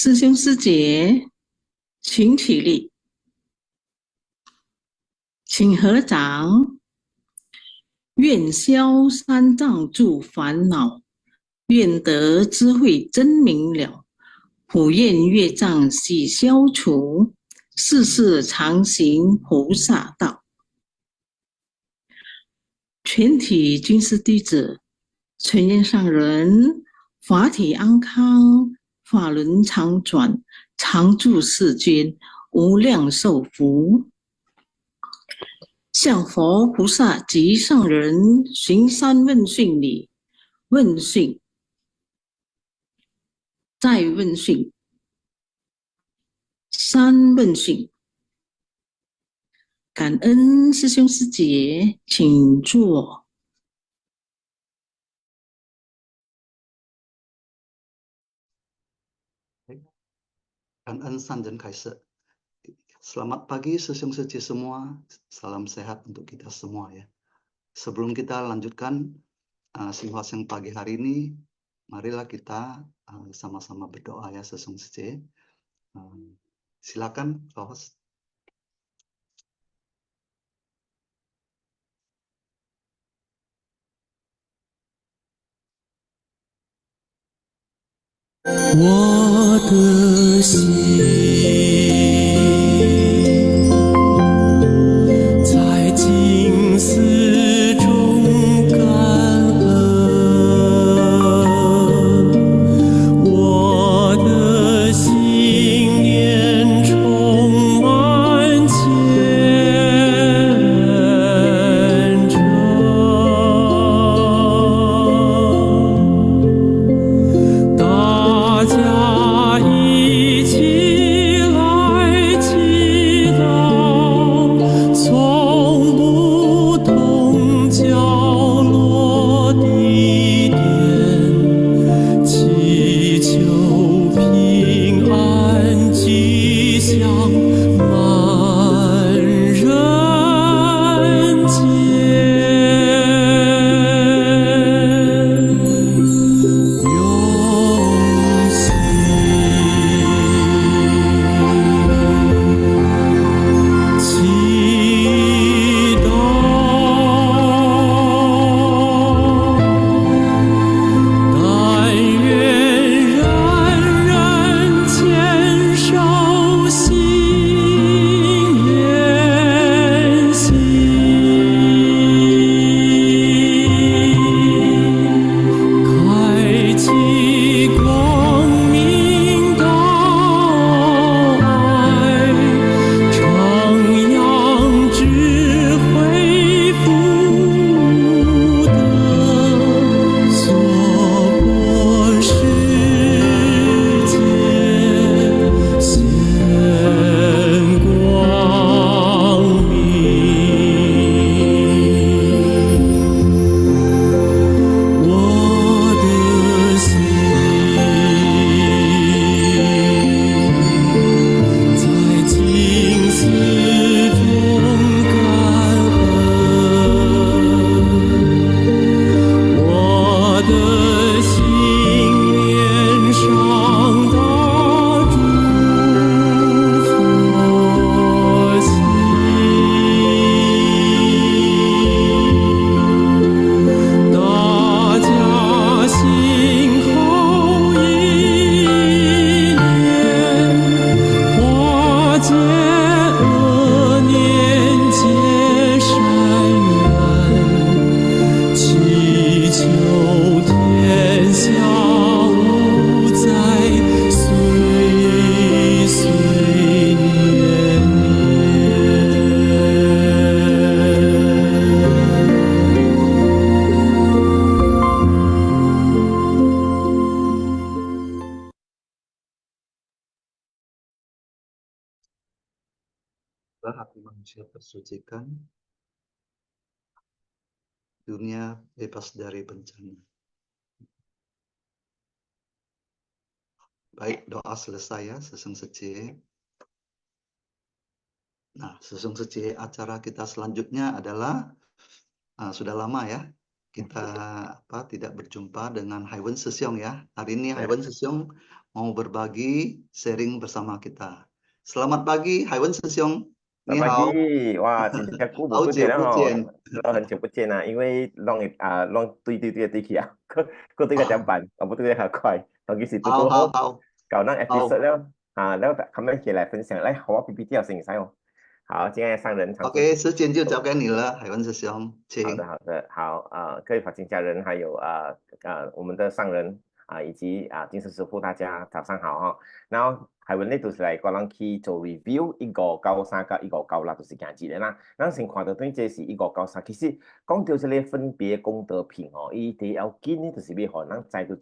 师兄师姐，请起立，请合掌。愿消三障诸烦恼，愿得智慧真明了。普愿业障悉消除，世世常行菩萨道。全体军师弟子，纯愿上人法体安康，法轮常转，常住世间，无量寿福。向佛菩萨及上人行三问讯礼，问讯，再问讯，三问讯。感恩师兄师姐，请坐。感恩善人开示。Selamat pagi Sesung Suci semua, salam sehat untuk kita semua ya. Sebelum kita lanjutkan simbahas yang pagi hari ini, marilah kita sama-sama berdoa ya Sesung Suci. Silakan host. Wo de xi 在静思中感恩，我的心念充满虔诚。大家一起来祈祷，从不同角落地点，祈求平安吉祥满人间。永喜，祈祷，但愿人人坚守信愿行。开启光明道爱，徜徉智慧福德，娑婆世界现光明。我的心在静思中感恩，我的心念上大诸佛心。大家心口一念，化解恶念，结善缘，祈求天下无灾，岁岁年年。Hati manusia tersucikan, dunia bebas dari bencana. Baik, doa selesai ya Sesung Suci. Nah, Sesung Suci, acara kita selanjutnya adalah sudah lama ya kita tidak berjumpa dengan Haiwen Sesyong ya. Hari ini Haiwen Sesyong mau berbagi, sharing bersama kita. Selamat pagi, Haiwen师兄，你 上班 好， 机哇，真正久无好久不见了吼，不见。很久不见啊，因为拢对去啊，个对个点办，不对个较快，尤其是拄好好好好搞那好 episode 了啊，然后他们一起来分享，来好啊 PPT 要先哦。好，今天上人常，OK，时间就交给你了，海文师兄，请。好的，好各位法亲家人，还有我们的上人以及金石师傅，大家早上好哈。然后海文呢就是嚟講咱去做 review 193甲196就是今日的啦。咱先看到對這是193，其實講到這個分別功德品哦，伊第要緊呢就是要互咱知道4個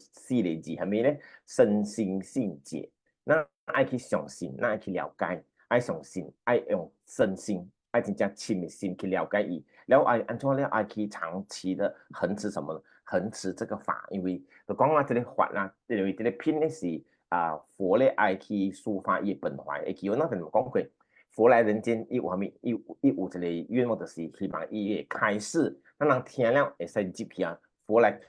字係咩呢？身心信解。咱愛去相信，咱愛去了解，愛相信，愛用身心，愛真正親密心去了解伊。然後按怎了愛去長期的恆持什麼呢？恆持這個法，因為就講話這個法啦，因為這個品呢是佛咧愛去抒發伊本懷，會記我那陣講過，佛來人間伊有啥物？伊有一個願望，就是希望伊會開示，咱人聽了會使入去佛來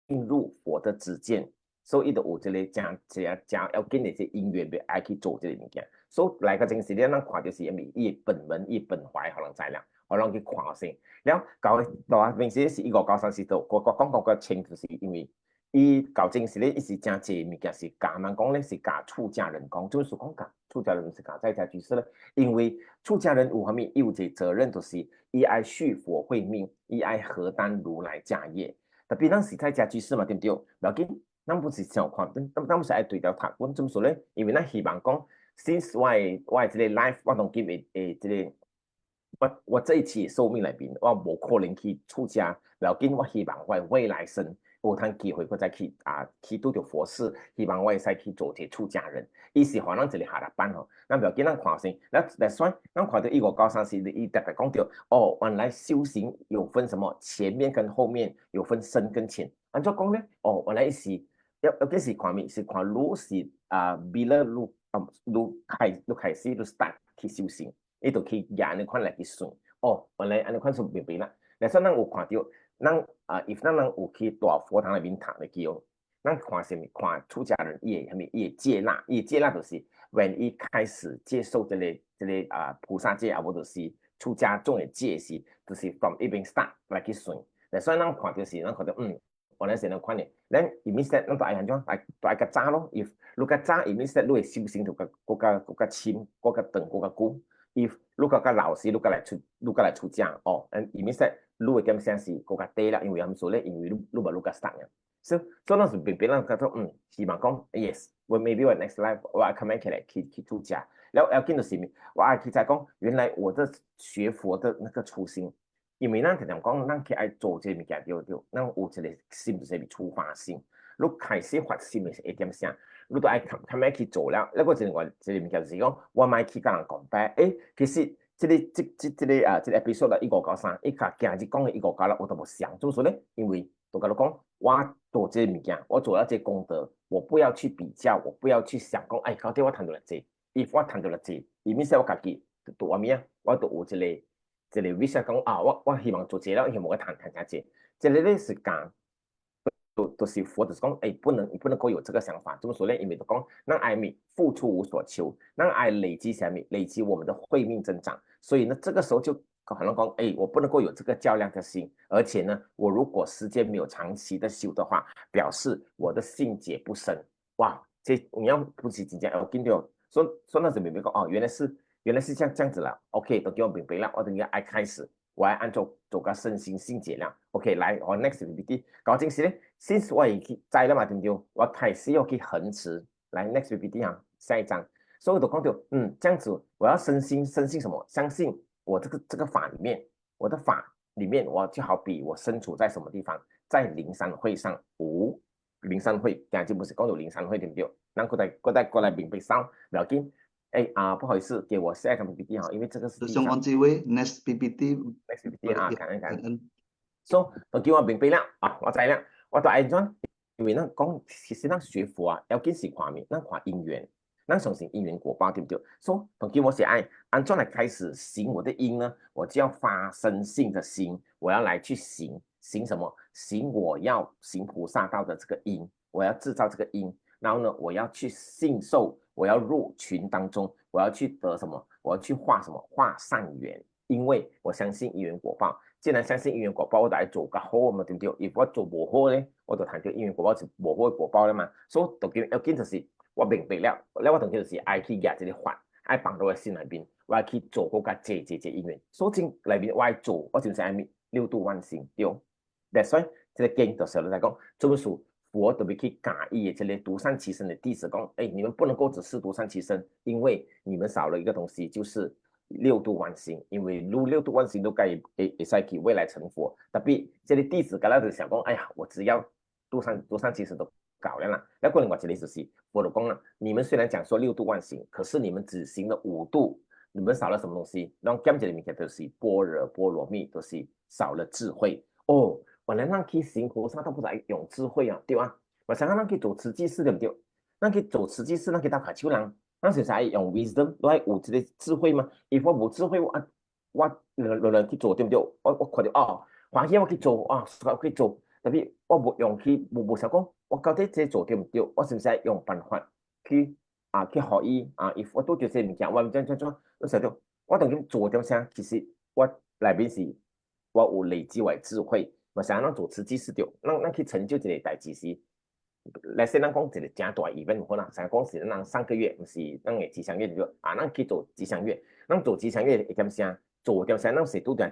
進入佛的指見。所以伊就有這個真要緊的這因緣，要愛去做這個物件。所以來個正時咧，咱看到是因為伊本文、伊本懷，可能知啦，可能去看先。然後搞到平時是193是度，講個清就是因為伊搞正時咧，伊是真濟物件是教人講咧，是教出家人講，就是講教出家人唔是教在家居士咧，因為出家人有啥物，伊有這責任，就是伊愛續佛慧命，伊愛荷擔如來家業。特別咱是在家居士嘛，對唔對？唔要緊。咱不是想看，咱不是愛對調讀。我怎麼說咧？因為咱希望講 ，since 我這個 life 我當今誒這個我這一期壽命裏邊，我無可能去出家。然後緊我希望我未來生有通機會，我再去去拄着佛事，希望我會使去做這出家人。伊是話咱這裡下來班吼，咱不要緊，咱看先。來算，咱看到193是伊特別講到，哦，原來修行有分什麼前面跟後面，有分深跟淺。按照講咧，哦，原來是。要緊是看咩？是看如是bila lu開始lu start 去修行，伊就去按呢款來去算。哦，原來按呢款算明白啦。但是咱有看到，咱if 咱有去大佛堂裡面讀的叫，咱看什麼？看出家人伊會接納，伊接納就是 when 伊開始接受這個菩薩戒，或者是出家眾的戒時，就是 from 一邊 start 來去算。所以咱看到是，咱看到原來是咁款嘅，咱伊面說，咱就愛安怎？就愛較早咯。if 你較早，伊面說你嘅修行就更加深，更加長，更加久。if 你較老時，你較來出家，哦，伊面說你嘅點先是更加低啦，因為咁說咧，因為你無你較 start 嘅。所以咱是別人覺得希望講 yes， 我 maybe 我 next life 我愛 come 起來去出家，然後要緊就是我愛去再講，原來我的學佛的那個初心。因為咱常常講，咱去愛做這物件對，咱有一個心就是出發心。你開始發心嘅是會點啥？你都愛看去做了。那個一個物件就是講，我咪去甲人講白。其實這個 episode 啦，193，伊甲今日講嘅196，我都冇想做說咧，因為都甲你講，我做這物件，我做了這功德，我不要去比較，我不要去想講，到底我賺到了這，if 我賺到了這，伊面說我家己做啥物啊？我都有一個。這裡 wish 講我希望做這了，希望我談這裡咧是講，都是佛就是講，不能夠有這個想法。怎麼說咧？因為就講，咱愛付出無所求，咱愛累積啥物？累積我們的慧命增長。所以呢，這個時候就可能講，我不能夠有這個較量的心，而且呢，我如果時間沒有長期的修的話，表示我的信解不深。哇，這你要不是真正要緊到，說那是明白講，原來是這樣子啦 ，OK， 都叫我明白啦，我等下愛開始，我愛按照做個身心信解啦 ，OK，來我 next PPT，搞正時咧 ，since 我已經知啦嘛，對唔對？我開始要去恆持，來 next PPT 啊，下一張，所以我就講到，這樣子，我要身心什麼？相信我這個法裡面，我的法裡面，我就好比我身處在什麼地方，在靈山會上，靈山會，今日不是講到靈山會對唔對？咱過來明白上，唔要緊。不好意思，給我下一個 PPT 哈，因為這個是。師兄 on the way next PPT。next PPT 啊，感恩。So，就叫我明白了我知了，我就愛怎？因為咱講，其實咱學佛要緊是看咩？咱看因緣，咱相信因緣果報，對不對？所以，就叫我寫按怎來開始行我的因呢？我就要發生信的心，我要來去行。行什么？行我要行菩萨道的这个因，我要制造这个因，然后呢，我要去信受，我要入群当中，我要去得什么？我要去化什么？化善缘，因为我相信因缘果报。既然相信因緣果報，我就係做個好嘛，對唔對？如果做無好咧，我就談到因緣果報是無好嘅果報啦嘛。所以就叫要緊就是我明白了，我同佢就是愛去夾這啲法，愛放到我心裏邊，我愛去做嗰個這因緣。所以正裏邊我愛做，我就是愛六度萬行對。所以這個經就寫了在講，這本書佛特別去介意這類獨善其身的弟子講，哎，你們不能夠只是獨善其身，因為你們少了一個東西，就是六度萬行，因為六度萬行都可以使去未來成佛。特別這啲弟子咁樣就想講，哎呀，我只要獨善其身都搞了啦。那個另外一個就是佛就講啦，你們雖然講說六度萬行，可是你們只行了5度，你們少了什麼東西？然後減這裡面就是般若波羅蜜，都是少了智慧。哦，原來咱去行菩薩道不是用智慧啊，對啊。我想咱去做慈濟士對唔對？咱去做慈濟士，咱去打卡手人。咱就是愛用 wisdom， 都係有這個智慧嘛。如果冇智慧，我人去做對唔對？我看到哦，歡喜我去做啊，我去做，特別我冇用去冇想講，我到底這做對唔對？我是唔是用辦法去學伊啊？if 我都做這物件，我唔知做，我想到我同佢做點啥，其實我內邊是我有累積為智慧，我想咱做慈濟士對，咱去成就這個代志是。來說，咱講一個正大 event 可能，想講是咱上個月，唔是咱嘅吉祥月就咱去做吉祥月，咱做吉祥月會點啥？做點啥？咱是拄着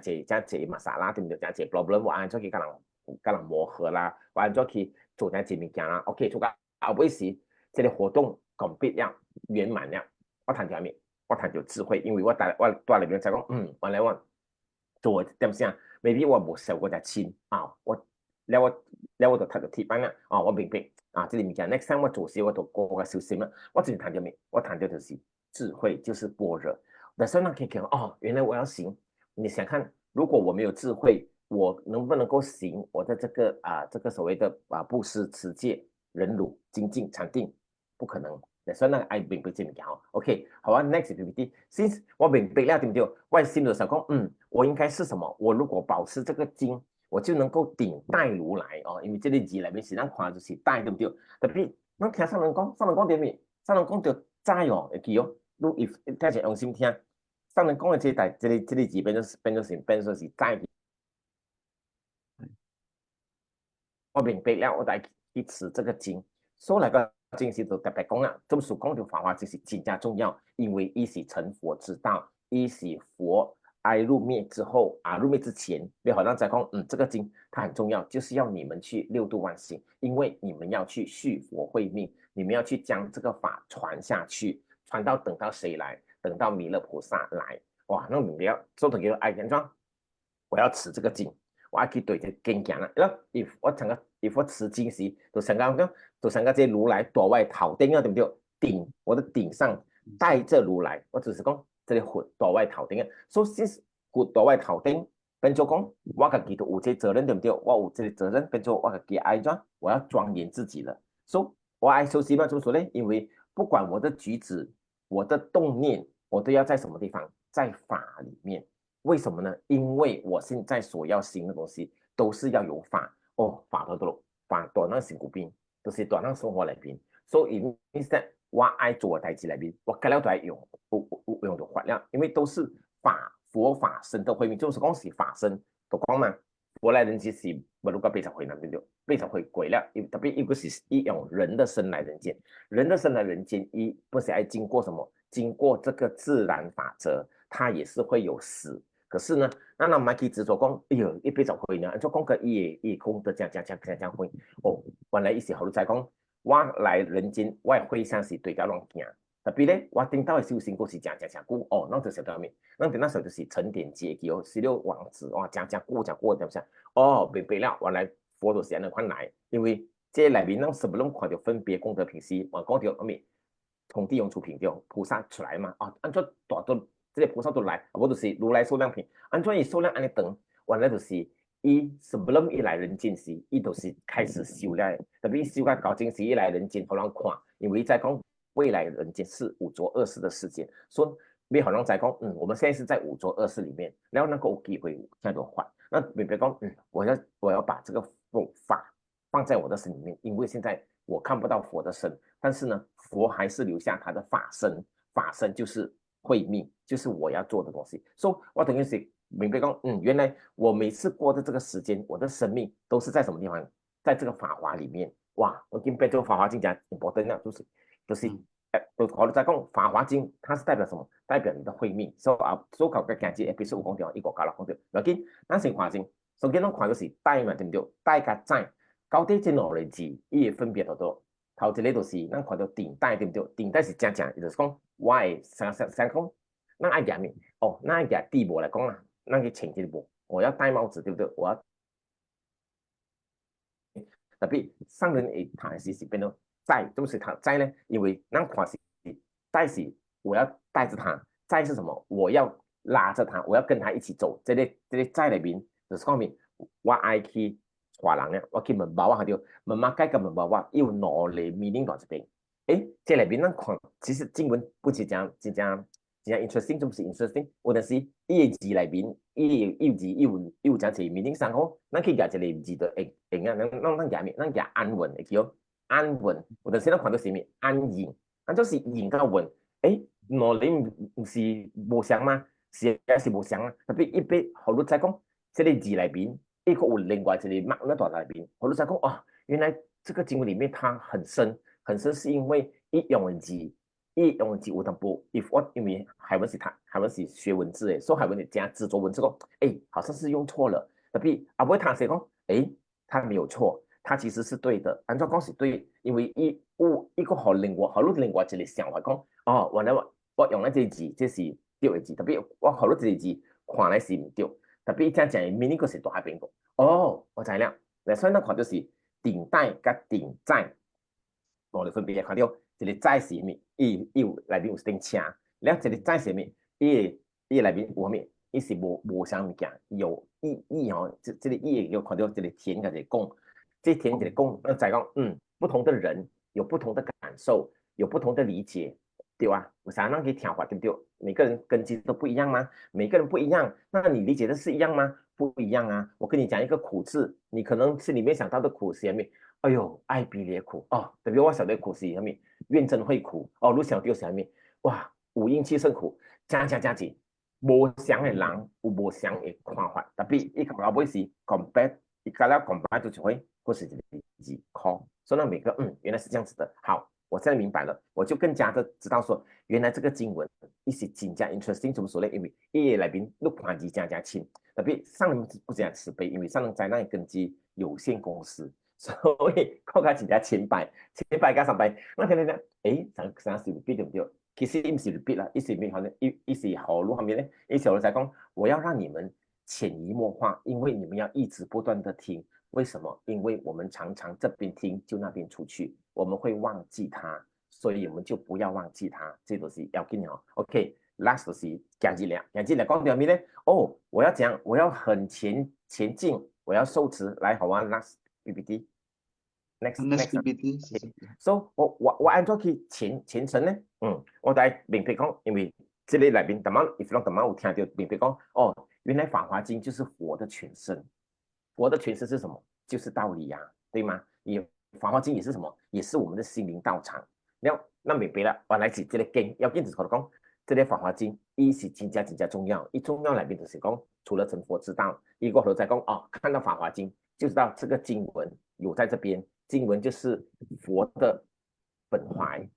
一嘛沙拉，對唔對？一 problem， 我按咗去跟人磨合啦，我按咗去做一物件啦。OK， 做到後尾時，這個活動 complete 了，圓滿了。我談條咩？我談條智慧，因為我帶裏邊就講，原來我做點啥 ？maybe 我冇受過隻錢我就睇到鐵板啦，我明白這裡面講 next time 我做事我就過個小心啦。我之前談到咩？我談到就是智慧，就是般若。但是那可以講原來我要行。你想看，如果我沒有智慧，我能不能夠行我的這個所謂的布施、持戒、忍辱、精進、禪定？不可能。所以那I明白這物件OK， 好啊 ，next PPT。since 我明白了對唔對？我心裡想講，我應該是什麼？我如果保持這個精。我就能夠頂戴如來因為這裡字裏面是咱看就是戴對不對？特別咱聽上人講點咩？上人講就知會記你 if 聽者用心聽，上人講的這裡字變咗是知。我明白了，我來去持這個經，所以那個經是就特別講啦，這麼說講的法華就是更加重要，因為一是成佛之道，一是佛。入滅之後入滅之前，你好像在講，這個經它很重要，就是要你們去六度萬行，因為你們要去續佛慧命，你們要去將這個法傳下去，傳到等到誰來？等到彌勒菩薩來，哇！那明白，所以叫愛點裝，我要持這個經，我要去對這經講啦。if 我持經時，就想講這如來躲外頭頂啊，對不對？頂，我的頂上帶着如來，我只是講。這裡佛躲外頭頂，所以佛躲外頭頂，變做講我自己都有這責任對不對？我有這個責任，變做我自己愛裝，我要莊嚴自己了。所以我愛修習嘛，怎麼說呢？因為不管我的舉止、我的動念，我都要在什麼地方？在法裡面。為什麼呢？因為我現在所要行的東西，都是要有法。法短那成古邊，都是短那生活裡邊。所以 instead 我愛做的代志裡邊，我改了都愛用的法了，因為都是佛法身的慧命，就是講是法身，就講嘛，佛來人間是不如個80回對不對？80回鬼了，特別一個是用人的身來人間，人的身來人間，不是愛經過什麼？經過這個自然法則，它也是會有死。可是呢，那我們去執着講，哎呦，180回呢，就講個一空的這樣回，原來意思好多在講。我來人間，我的慧相是對家亂行，特別咧，我頂到的修行都是講久，那就曉得咩？那頂到時候就是成點結叫16王子，講久點啥？明白了，原來佛都是安尼款來，因為這裡面咱sebelum看到分別功德品時，我講到咩？從地用出品掉菩薩出來嘛，按照大多這個菩薩都來，我就是如來數量品，按照伊數量安尼等，原來就是sebelum 一來人間時，都是開始修了，特別修到高境時一來人間好難看，因為在講未來人間是5濁惡世的世界，所以别好像在讲，我们现在是在5浊恶世里面，然后那个有机会在多换，那别讲，我要把这个法放在我的身里面，因为现在我看不到佛的身，但是呢，佛还是留下他的法身，法身就是慧命，就是我要做的东西。所以我等于是明白讲，原来我每次过的这个时间，我的生命都是在什么地方？在这个法华里面。哇，我今被这个法华经讲 important 了，就是我哋在讲《法华經》，它是代表什麼？代表你的慧命。所求嘅境界，episode 有講到，一個教啦講到。要緊，咱先看先。首先，咱看就是帶嘛，對唔對？帶甲在，到底這兩個字，伊嘅分別喺度。頭一個就是咱看到頂帶，對唔對？頂帶是正，就是講我係想講，咱愛夾面，咱愛夾地步來講啦，咱去前一步，我要戴帽子，對不對？我要特別上人會談是變到在，就是他在呢，因為咱看是。在是我要帶着他，在是什麼？我要拉着他，我要跟他一起走。這裡在裏面就是講明，我愛去帶人咧，我去問包啊，條問馬街嘅問包啊，要攞嚟 meaning 到這邊。這裏邊咱看，其實經文不是講interesting，就不是 interesting，或者是伊個字裏邊，伊字有講是 meaning 上好，咱去夾這個字就會啊，咱夾安穩會叫安穩，或者是咱看到是咩安然。就是研究運，原來你唔是無相嗎？是無相啊！特別一邊好多在講，這個字裏邊，一個有另外一個脈那段裏邊，好多在講原來這個經文裡面它很深，很深是因為一用文字有淡薄，因為海文是學文字誒，所以海文你加製作文字講，好像是用錯了，特別不會談誰講，他沒有錯。它其實是對的，按照講是對，因為一個好另外一個想法講，原來我用咗這字，這是對的字，特別我好多這字看來是唔對，特別這樣講，meaning 個是大下邊個，我知啦，所以咱看到是頂帶甲頂載，我哋分別看到，這個載是咩？伊有內邊有一頂車，然後這個載是咩？伊內邊有咩？伊是無相物件，有意哦，這個意有看到這個田甲這個公。這田這個公，在講，不同的人有不同的感受，有不同的理解，對吧？我想讓你聽話，對不對？每個人根基都不一樣嗎？每個人不一樣，那你理解的是一樣嗎？不一樣啊！我跟你講一個苦字，你可能是裡面想到的苦是什麼？哎呦，愛別離苦特別我曉得苦是什麼？怨憎會苦你曉得是什麼？哇，五陰氣盛苦，加減，無相的人有無相的看法，特別一個老闆是 compare， 一個了 compare 就會。或是字 call， 所以每個原來是這樣子的。好，我現在明白了，我就更加的知道說，原來這個經文一些真正 interesting，怎麼說呢？因為伊內邊錄盤字加輕，特別上人不這樣慈悲，因為上人在那根基有限公司，所以靠佢真正千百加300，那可能呢？想是 repeat 對唔對？其實唔是 repeat 啦，意思咩？可能意思好路後面呢，意思我在講，我要讓你們潛移默化，因為你們要一直不斷的聽。為什麼？因為我們常常這邊聽就那邊出去，我們會忘記它，所以我們就不要忘記它，這都是要緊的。OK，last 就是講字了講到咩呢？我要講，我要很前進，我要受持，來好啊 ，last PPT，next PPT。So 我按照去前程呢？我在明白講，因為這裡來賓if not 有聽到明白講，原來《法華經》就是佛的全身。佛的詮釋是什麼？就是道理呀，對嗎？你法華經也是什麼？也是我們的心靈道場。那明白了，我來自這個經，要跟住講，這個法華經一是真正重要。一重要裏面就是講，除了成佛之道，一個頭再講看到法華經就知道這個經文有在這邊，經文就是佛的本懷，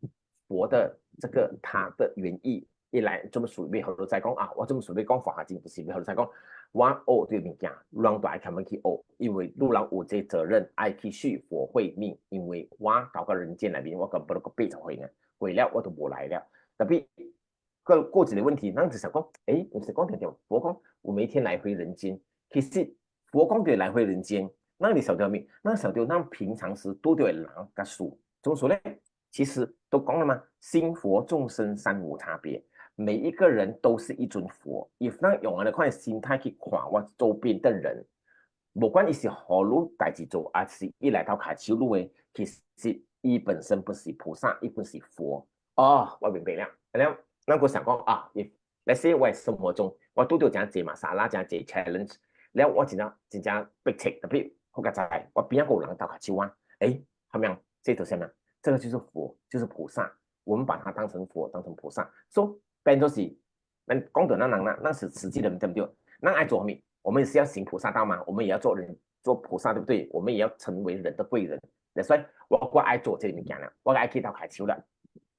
佛的這個它的原意。一來這麼屬於後頭再講我這麼屬於講法華經，不是後頭再講。我學對物件，路人都愛看門去學，因為路人有這責任愛去續佛慧命。因為我到個人間裏面，我根本都個8回呢，回了我都無來了。特別過幾個問題，咱就想講，唔是講條佛講我每天來回人間，其實佛講對來回人間，那你曉得咩？那曉得，那平常時都對人個數，怎麼說呢？其實都講了嘛，心佛眾生三無差別。每一個人都是一尊佛，if 那用我的塊心態去看我周邊的人，不管伊是何路代志做，還是一來到卡修路誒，其實伊本身不是菩薩，伊本是佛。我明白了。然後我想講 let's say 我生活中我都有这样子嘛，沙拉这样子 challenge， 然后我真正 big take， 特别好个在我边个人到卡丘啊，哎，他们这就是什么？这个就是佛，就是菩萨，我们把它当成佛，当成菩萨，所以变就是，讲到那是实际的对不对？那爱做什么？我们是要行菩萨道嘛，我们也要做人做菩萨，对不对？我们也要成为人的贵人。所以我爱做这物件啦，我爱去到开手啦。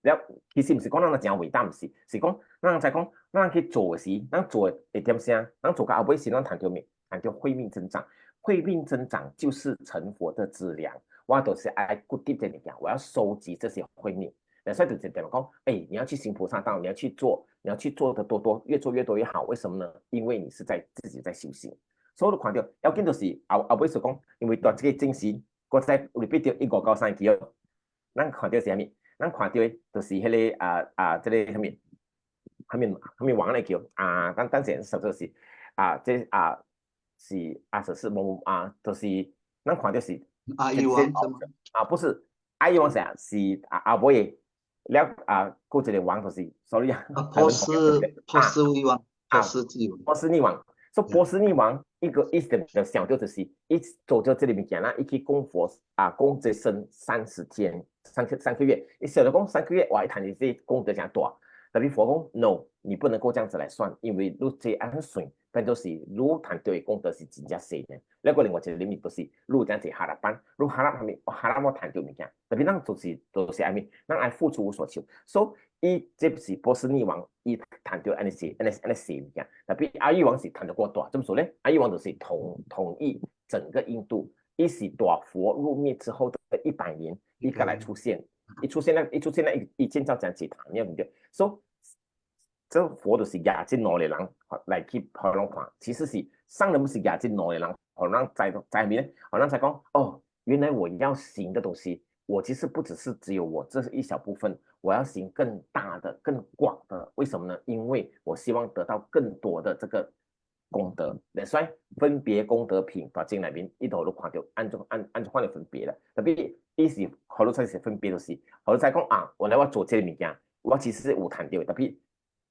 แล้ว其實唔是講咱真偉大，唔是，是講咱在講咱去做嘅時，咱做會點先？咱做到後尾時，咱談到咩？談到慧命增長，慧命增長就是成佛的資糧。我都是愛固定這物件，我要收集這些慧命。所以就點講？哎，你要去行菩薩道，你要去做的多，越做越多越好。為什麼呢？因為你是自己在修行。所以我看到要緊就是後尾所講，因為到這個正時，我再 repeat 到193期哦，咱看到是啥物？咱看到的就是迄個這個什麼王來叫當時實就是是是某就是咱看到是阿育王不是阿育王是阿伯爺了過一個王就是 sorry 波斯匿王，波斯匿王。所以波斯匿王一直的想到就是一做咗這裡物件啦，一去供佛供這生30天3個月，你想到講3個月哇，一談你這功德真大，特別佛講 no， 你不能夠這樣子來算，因為你這樣算，變做是你談到的功德是真正細嘅。另外一個裡面就是你這樣子哈拉班，你哈拉我談到物件，特別咱就是愛咩，咱愛付出無所求，所以這是波斯匿王伊談到安尼細物件，特別阿育王是談到過大，怎麼說呢？阿育王就是統一整個印度，伊是大佛入滅之後的100年。一個來出現，一出現一建造這樣子堂，你唔對，所以這佛就是壓進腦的人來去互人看，其實是上人不是壓進腦的人，互人在面，互人才講哦，原來我要行的東西，我其實不只有我這是一小部分，我要行更大的、更廣的，為什麼呢？因為我希望得到更多的這個功德，所以分別功德品到經裏面一度都看到按照翻嚟分別啦，特別意思好多才是分別就是，好多才講我來我做這個物件，我其實有談到的，特別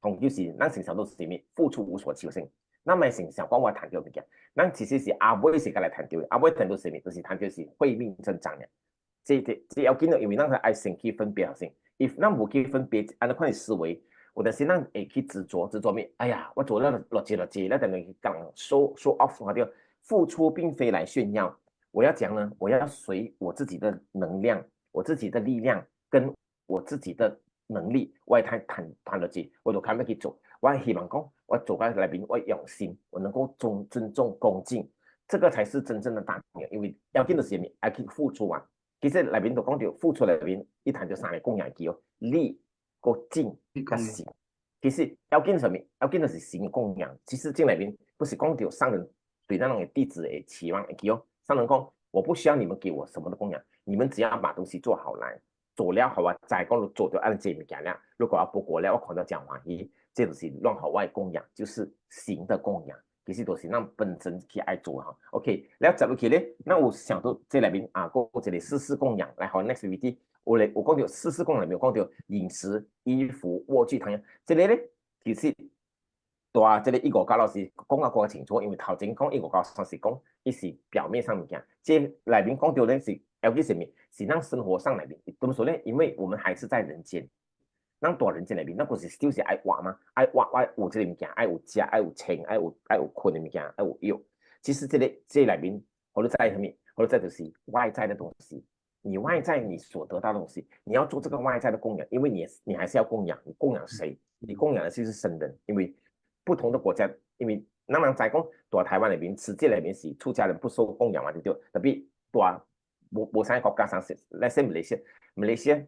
同就是咱成常都是什麼付出無所求性，咱咪成常講我談到物件，咱其實是阿尾時間來談到的，阿尾談到什麼就是談到是慧命增長嘅，這要緊到因為咱係愛先去分別先，if 咱冇去分別，按照款嘅思維。有的是咱會去執着咩？哎呀，我做了落節，那等於講 show off 話掉，付出並非來炫耀。我要講呢，我要隨我自己的能量、我自己的力量跟我自己的能力，我係談落節，我就開始去做。我希望講，我做到來賓，我用心，我能夠尊重恭敬，這個才是真正的大名。因為要緊的是咩？要去付出啊。其實來賓都講到付出來賓，一談就3個供養機哦，力。個敬個行，其實要緊什麼？要緊的是行供養。其實經裏面不是講到上人對那種弟子的期望的哦。上人講，我不需要你們給我什麼的供養，你們只要把東西做好來，做了好啊，再講做到按這物件了。如果要不過了，我看到講話咦，這就是亂好外供養，就是行的供養。其實都是咱本身去愛做哈。OK，然後接落去咧，那我想到這裏面個這裡4供養，來好 next video。我講到4供養裏面，講到飲食、衣服、臥具、湯，這裡咧其實大這裡159老師講較清楚，因為頭前講159算是講伊是表面上物件，這裡面講到咧是要緊什麼？是咱生活上裡面，怎麼說咧？因為我們還是在人間，咱大人間裡面，咱不是就是愛活嘛？愛活有這個物件，愛有食，愛有穿，愛有困的物件，愛有用。其實這裡面，我哋在什麼？我哋在就是外在的東西。你外在你所得到的東西，你要做這個外在的供養，因為你還是要供養，你供養誰？你供養的就是聖人，因為不同的國家，因為咱們在講大台灣裡面，世界裡面是出家人不受供養嘛，對不對？特別大無三個國家上是，來說馬來西亞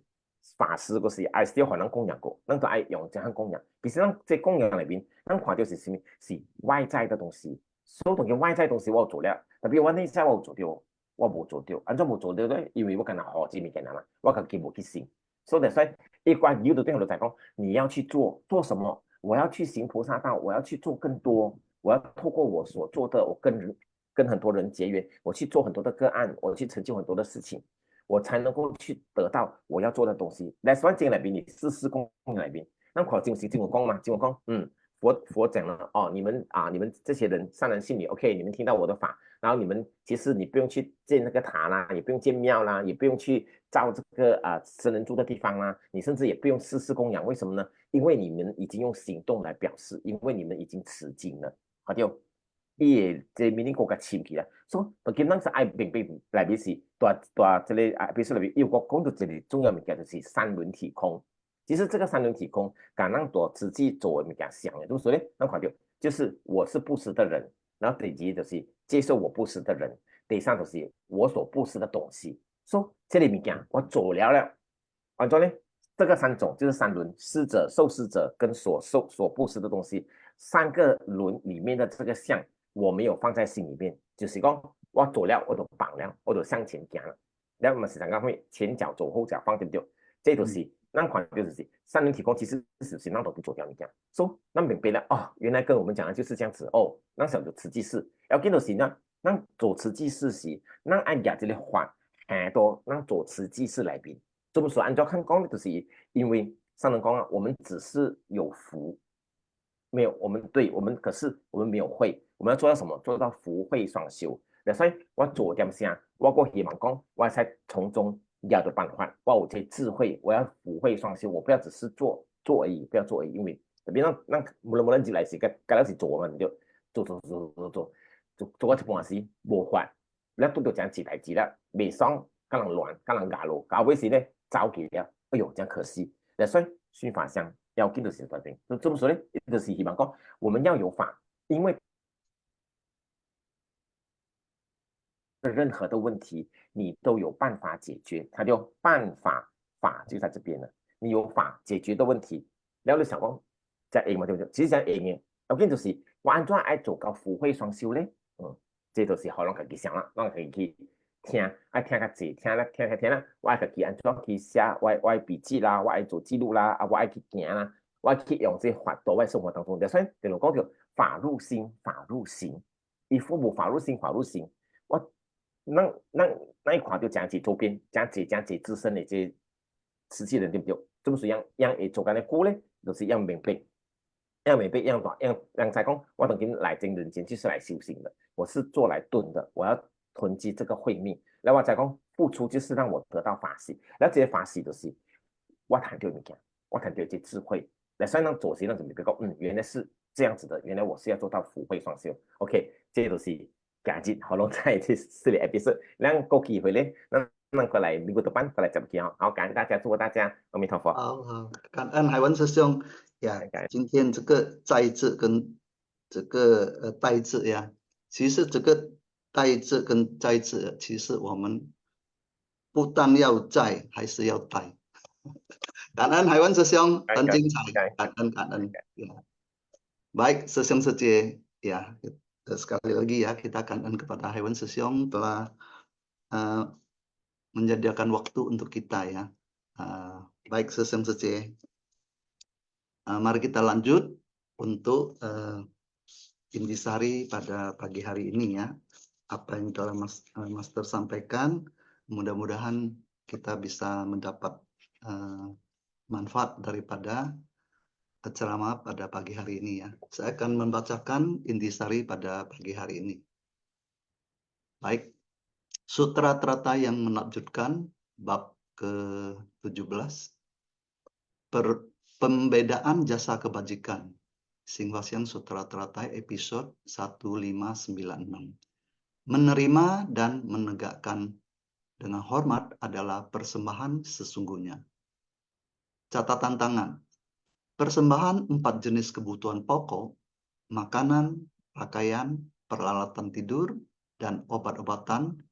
法師嗰時還是要可能供養過，咱都愛用這樣供養。其實咱在供養裡面，咱看到是什麼？是外在的東西，所有嘅外在東西我有做了，特別我內在我有做掉。我冇做到，安怎冇做到咧？因為我跟他學這物件嘛，我自己冇去行。所以一關有的對我就講，你要去做什麼？我要去行菩薩道，我要去做更多，我要透過我所做的，我跟很多人結緣，我去做很多的個案，我去成就很多的事情，我才能夠去得到我要做的東西。That's why 經裏邊你4供養裏邊，咱看經是經文講嘛，經文講，佛讲了哦，你们这些人善男信女 ，OK， 你们听到我的法，然后其实你不用去建那个塔啦，也不用建庙啦，也不用去造这个僧人住的地方啦，你甚至也不用事供养，为什么呢？因为你们已经用行动来表示，因为你们已经持经了，好就。这明年国家簽起啦，所以佢當時愛明白來邊是大這裡比如說裏邊有個講到這裡重要物件就是三輪體空。其實這個三輪體空，敢讓多自己做物件想嘅，就是咧，咱看到就是我是布施的人，然後第二就是接受我布施的人，第三就是我所布施的東西。所以這裡物件我做了，按照呢，這個三種就是三輪施者、受施者跟所布施的東西，三個輪裡面的這個相。我没有放在心里面，就是讲我做了，我就绑了，我就向前行了。然后我们时常讲会前脚走后脚放，对不对？这就是咱看就是三轮体空，其实是那都不做掉物件。所以咱明白了哦，原来跟我们讲的就是这样子哦。咱小就慈济事，要见到是呢，咱做慈济事时，咱按家这里法很多，咱做慈济事来宾。这么说按照看讲的，就是因为上人讲啊，我们只是有福，没有可是我们没有慧。我们要做到什么？做到福慧双修。所以我做点啥，我個希望講，我才從中要的辦法，我有這智慧，我要福慧雙修，我不要只是做而已，不要做而已，因為特別咱無論入來時，該是做嘛，你就做到一半時無法，你都講幾代志啦，未爽，可能亂，可能壓路，搞尾時咧走起了，哎呦，真可惜。所以熏法香要見到是特別，就這麼說咧，就是希望講，我們要有法，因為任何的问题你都有办法解决，它就法就在这边了。你有法解决的问题，然後你想講就係嘛，對不對？其實就係嘅，有件就是我安怎愛做到福慧雙修咧？這就是可能自己想啦，咱可以去聽，愛聽較濟，聽啦，我愛自己安怎去寫，我愛筆記啦，我愛做記錄啦，我愛去行啦，我愛去用這法度喺生活當中。所以就講叫法入心，法入行，以父母法入心，我。那一看就講起周邊，講起自身的這實際人對不對？這麼說讓會做緊的歌咧，就是讓明白，讓才講，我等今來這人間就是來修行的，我是做來蹲的，我要囤積這個慧命，然後我才講付出就是讓我得到法喜，然後這些法喜就是我談到物件，我談到這智慧，所以咱做時咱就明白講，原來是這樣子的，原來我是要做到福慧雙修 ，OK， 這些都是。假日可能在這4個 episode， 咱個機會咧，咱過來美國的班過來接見好，感恩大家，祝大家阿彌陀佛。好，感恩海文師兄呀，今天這個在字跟這個代字呀，其實這個代字跟在字，其實我們不但要在，還是要代。感恩海文師兄，很精彩，感恩。Baik,師兄師姐ya. Sekali lagi ya, kita kangen kepada Hewan Sesyong telah menyediakan waktu untuk kita ya. Baik Sesyong Sece, mari kita lanjut untuk intisari pada pagi hari ini ya. Apa yang telah Master sampaikan, mudah-mudahan kita bisa mendapat manfaat daripada ceramah pada pagi hari ini ya. Saya akan membacakan intisari pada pagi hari ini. Baik, Sutra Teratai yang menakjubkan bab ke-17, pembedaan jasa kebajikan. Singwasian Sutra Teratai episode 1596. Menerima dan menegakkan dengan hormat adalah persembahan sesungguhnya. Catatan tangan. Persembahan 4 jenis kebutuhan pokok, makanan, pakaian, peralatan tidur, dan obat-obatan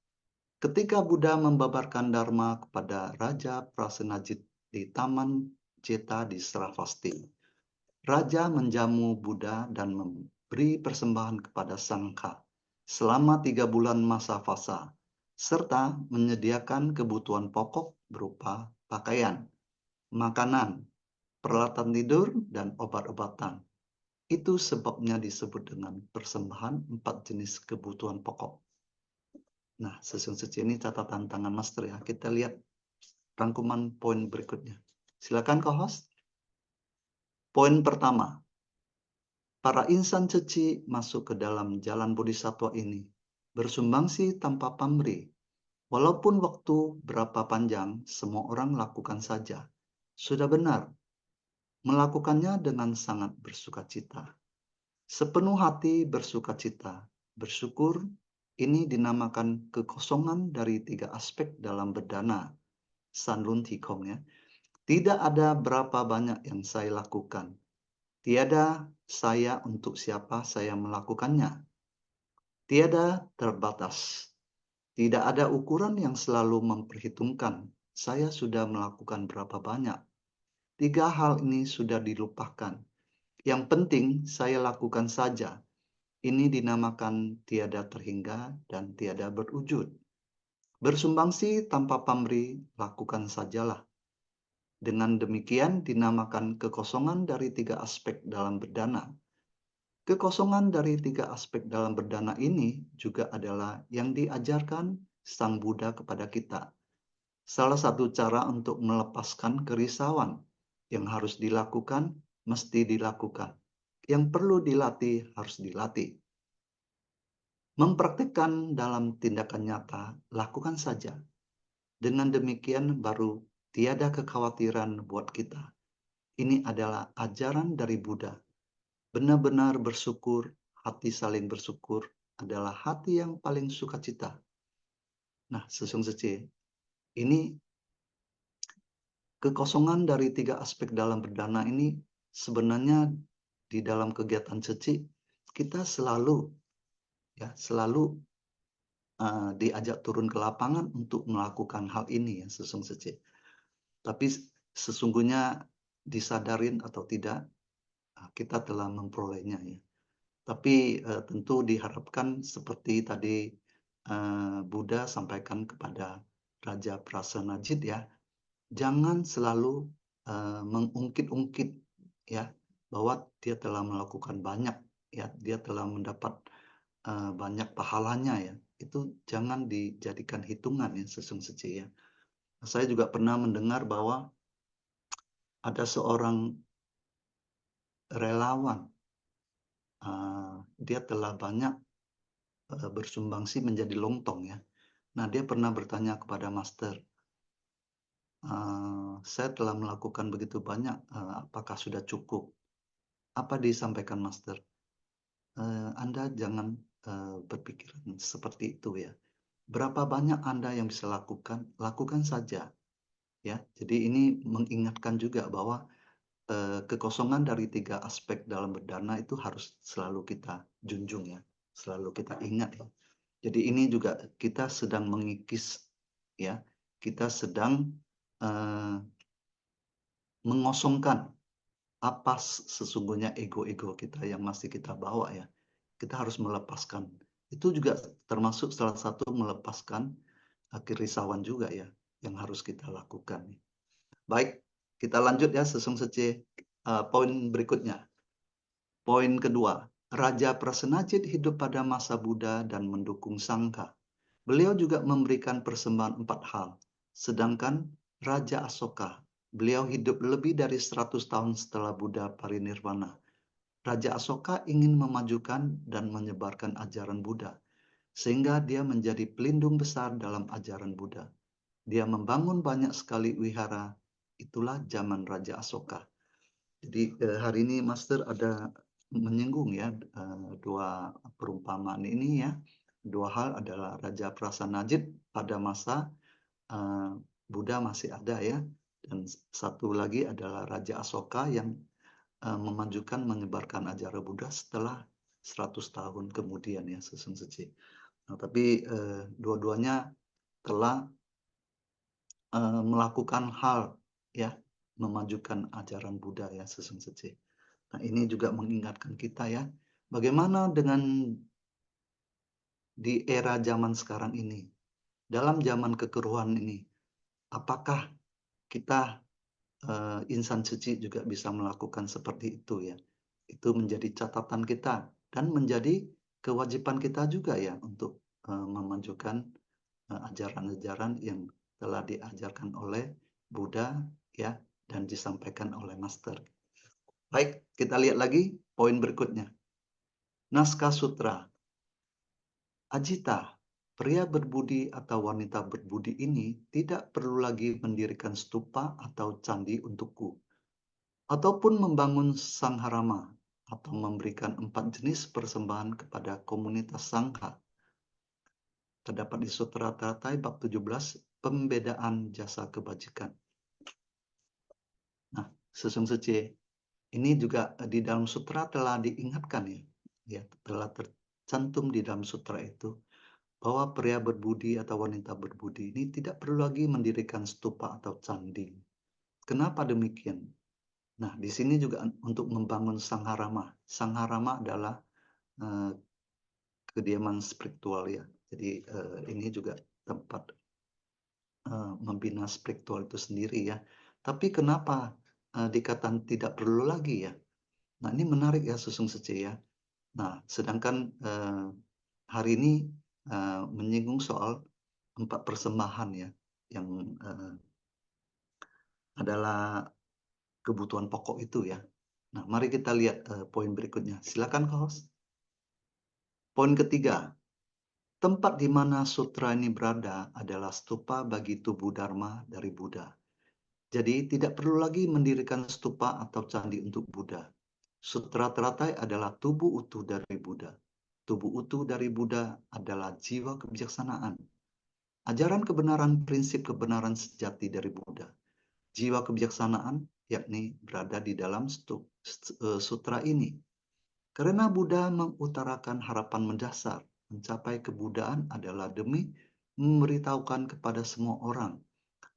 ketika Buddha membabarkan Dharma kepada Raja Prasenajit di Taman Jeta di Sravasti. Raja menjamu Buddha dan memberi persembahan kepada Sangha selama 3 bulan masa fasa, serta menyediakan kebutuhan pokok berupa pakaian, makanan, peralatan tidur, dan obat-obatan. Itu sebabnya disebut dengan persembahan 4 jenis kebutuhan pokok. Nah, sesungguhnya ini catatan tangan Master ya. Kita lihat rangkuman poin berikutnya. Silakan co-host. Poin pertama. Para insan suci masuk ke dalam jalan bodhisattva ini, bersumbangsi tanpa pamrih. Walaupun waktu berapa panjang, semua orang lakukan saja. Sudah benar, melakukannya dengan sangat bersukacita. Sepenuh hati bersukacita, bersyukur, ini dinamakan kekosongan dari 3 aspek dalam berdana. San Lun Tikong ya. Tidak ada berapa banyak yang saya lakukan. Tiada saya untuk siapa saya melakukannya. Tiada terbatas. Tidak ada ukuran yang selalu memperhitungkan saya sudah melakukan berapa banyak. 3 hal ini sudah dilupakan. Yang penting saya lakukan saja. Ini dinamakan tiada terhingga dan tiada berwujud. Bersumbangsi tanpa pamrih, lakukan sajalah. Dengan demikian dinamakan kekosongan dari 3 aspek dalam berdana. Kekosongan dari 3 aspek dalam berdana ini juga adalah yang diajarkan Sang Buddha kepada kita. Salah satu cara untuk melepaskan kerisauan yang harus dilakukan, mesti dilakukan. Yang perlu dilatih, harus dilatih. Mempraktikkan dalam tindakan nyata, lakukan saja. Dengan demikian baru tiada kekhawatiran buat kita. Ini adalah ajaran dari Buddha. Benar-benar bersyukur, hati saling bersyukur adalah hati yang paling sukacita. Nah, Sesung Seci, ini kekosongan dari 3 aspek dalam berdana ini sebenarnya di dalam kegiatan Seci kita selalu diajak turun ke lapangan untuk melakukan hal ini ya, Sesung Seci. Tapi sesungguhnya disadarin atau tidak, kita telah memperolehnya ya. Tapi tentu diharapkan seperti tadi Buddha sampaikan kepada Raja Prasenajit ya, jangan selalu mengungkit-ungkit ya bahwa dia telah melakukan banyak ya, dia telah mendapat banyak pahalanya ya. Itu jangan dijadikan hitungan ya, Sesung Seci ya. Saya juga pernah mendengar bahwa ada seorang relawan, dia telah banyak bersumbangsi menjadi lontong ya. Nah, dia pernah bertanya kepada Master, saya telah melakukan begitu banyak, apakah sudah cukup? Apa disampaikan Master? Anda jangan berpikiran seperti itu ya. Berapa banyak Anda yang bisa lakukan, lakukan saja. Ya, jadi ini mengingatkan juga bahwa kekosongan dari 3 aspek dalam berdana itu harus selalu kita junjung ya, selalu kita ingat ya. Jadi ini juga kita sedang mengikis ya, kita sedang mengosongkan apa sesungguhnya ego-ego kita yang masih kita bawa ya. Kita harus melepaskan. Itu juga termasuk salah satu melepaskan kerisauan juga ya, yang harus kita lakukan. Baik, kita lanjut ya Sesung Seci. Poin berikutnya. Poin kedua, Raja Prasenajit hidup pada masa Buddha dan mendukung Sangha. Beliau juga memberikan persembahan 4 hal. Sedangkan Raja Asoka, beliau hidup lebih dari 100 tahun setelah Buddha parinirwana. Raja Asoka ingin memajukan dan menyebarkan ajaran Buddha, sehingga dia menjadi pelindung besar dalam ajaran Buddha. Dia membangun banyak sekali wihara, itulah zaman Raja Asoka. Jadi hari ini Master ada menyinggung ya 2 perumpamaan ini ya. 2 hal adalah Raja Prasenajit pada masa Buddha masih ada ya. Dan satu lagi adalah Raja Asoka yang memajukan menyebarkan ajaran Buddha setelah 100 tahun kemudian ya, Sesung Seci. Nah, tapi dua-duanya telah melakukan hal ya, memajukan ajaran Buddha ya, Sesung Seci. Nah, ini juga mengingatkan kita ya, bagaimana dengan di era zaman sekarang ini, dalam zaman kekeruhan ini, apakah kita insan suci juga bisa melakukan seperti itu ya. Itu menjadi catatan kita dan menjadi kewajiban kita juga ya untuk memajukan ajaran-ajaran yang telah diajarkan oleh Buddha ya dan disampaikan oleh Master. Baik, kita lihat lagi poin berikutnya. Naskah Sutra. Ajita, pria berbudi atau wanita berbudi ini tidak perlu lagi mendirikan stupa atau candi untukku, ataupun membangun sangharama, atau memberikan 4 jenis persembahan kepada komunitas sangha. Terdapat di Sutra Teratai bab 17, pembedaan jasa kebajikan. Nah, Sesung Sece, ini juga di dalam sutra telah diingatkan ya, telah tercantum di dalam sutra itu bahwa pria berbudi atau wanita berbudi ini tidak perlu lagi mendirikan stupa atau candi. Kenapa demikian? Nah, di sini juga untuk membangun sangharama. Sangharama adalah kediaman spiritual ya. Jadi ini juga tempat membina spiritual itu sendiri ya. Tapi kenapa dikatakan tidak perlu lagi ya? Nah, ini menarik ya Sesung Sece ya. Nah, sedangkan hari ini menyinggung soal 4 persembahan ya, yang adalah kebutuhan pokok itu ya. Nah, mari kita lihat poin berikutnya. Silakan, host. Poin ketiga, tempat di mana sutra ini berada adalah stupa bagi tubuh Dharma dari Buddha. Jadi tidak perlu lagi mendirikan stupa atau candi untuk Buddha. Sutra Teratai adalah tubuh utuh dari Buddha. Tubuh utuh dari Buddha adalah jiwa kebijaksanaan. Ajaran kebenaran, prinsip kebenaran sejati dari Buddha. Jiwa kebijaksanaan yakni berada di dalam sutra ini. Karena Buddha mengutarakan harapan mendasar, mencapai kebudaan adalah demi memberitahukan kepada semua orang.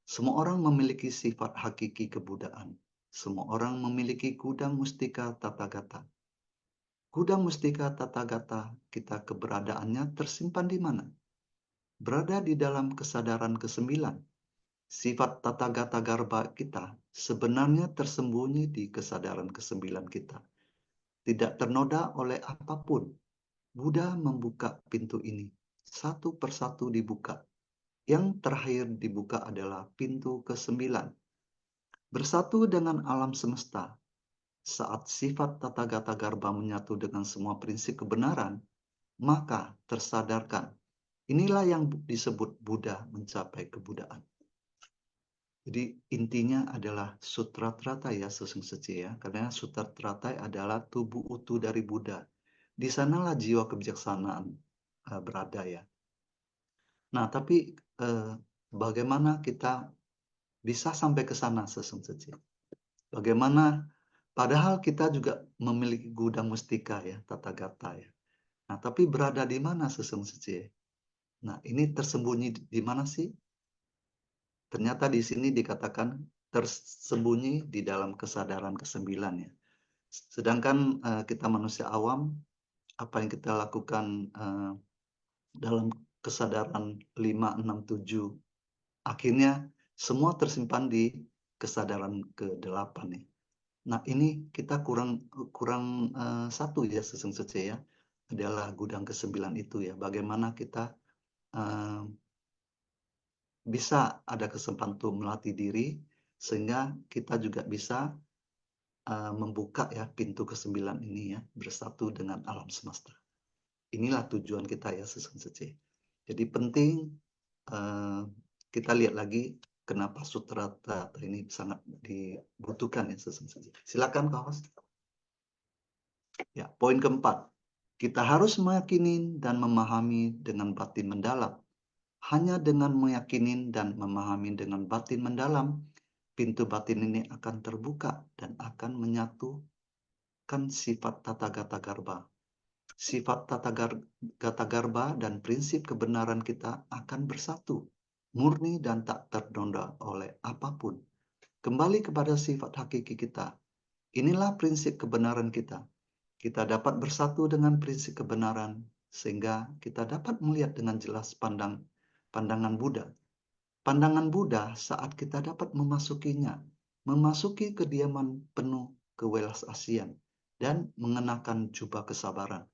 Semua orang memiliki sifat hakiki kebudaan. Semua orang memiliki gudang mustika tathagata. Gudang mustika tathagata kita keberadaannya tersimpan di mana? Berada di dalam kesadaran ke-9. Sifat tathagata garba kita sebenarnya tersembunyi di kesadaran ke-9 kita. Tidak ternoda oleh apapun. Buddha membuka pintu ini. Satu persatu dibuka. Yang terakhir dibuka adalah pintu ke-9. Bersatu dengan alam semesta. Saat sifat tathagata garba menyatu dengan semua prinsip kebenaran, maka tersadarkan. Inilah yang disebut Buddha mencapai kebudaan. Jadi intinya adalah Sutra Teratai ya Sesung Sece ya. Karena Sutra Teratai adalah tubuh utuh dari Buddha. Di sanalah jiwa kebijaksanaan berada ya. Nah, tapi bagaimana kita bisa sampai ke sana Sesung Sece? Bagaimana padahal kita juga memiliki gudang mustika ya, tathagata ya. Nah, tapi berada di mana Sesung Sece? Nah, ini tersembunyi di mana sih? Ternyata di sini dikatakan tersembunyi di dalam kesadaran ke-9 ya. Sedangkan kita manusia awam, apa yang kita lakukan dalam kesadaran 5, 6, 7, akhirnya semua tersimpan di kesadaran ke-8 ya. Nah, ini kita kurang satu ya Sesung Sece ya, adalah gudang ke-9 itu ya. Bagaimana kita bisa ada kesempatan untuk melatih diri sehingga kita juga bisa membuka ya pintu ke-9 ini ya, bersatu dengan alam semesta. Inilah tujuan kita ya Sesung Sece. Jadi penting kita lihat lagi kenapa Sutra Teratai ini sangat dibutuhkan ya Sesung Sece. Silakan kawan. Ya, poin keempat. Kita harus meyakini dan memahami dengan batin mendalam. Hanya dengan meyakini dan memahami dengan batin mendalam, pintu batin ini akan terbuka dan akan menyatukan sifat tathagata garba. Sifat tathagata garba dan prinsip kebenaran kita akan bersatu, murni dan tak ternoda oleh apapun. Kembali kepada sifat hakiki kita. Inilah prinsip kebenaran kita. Kita dapat bersatu dengan prinsip kebenaran, sehingga kita dapat melihat dengan jelas pandangan Buddha. Pandangan Buddha saat kita dapat memasukinya, memasuki kediaman penuh kewelas-asian dan mengenakan jubah kesabaran,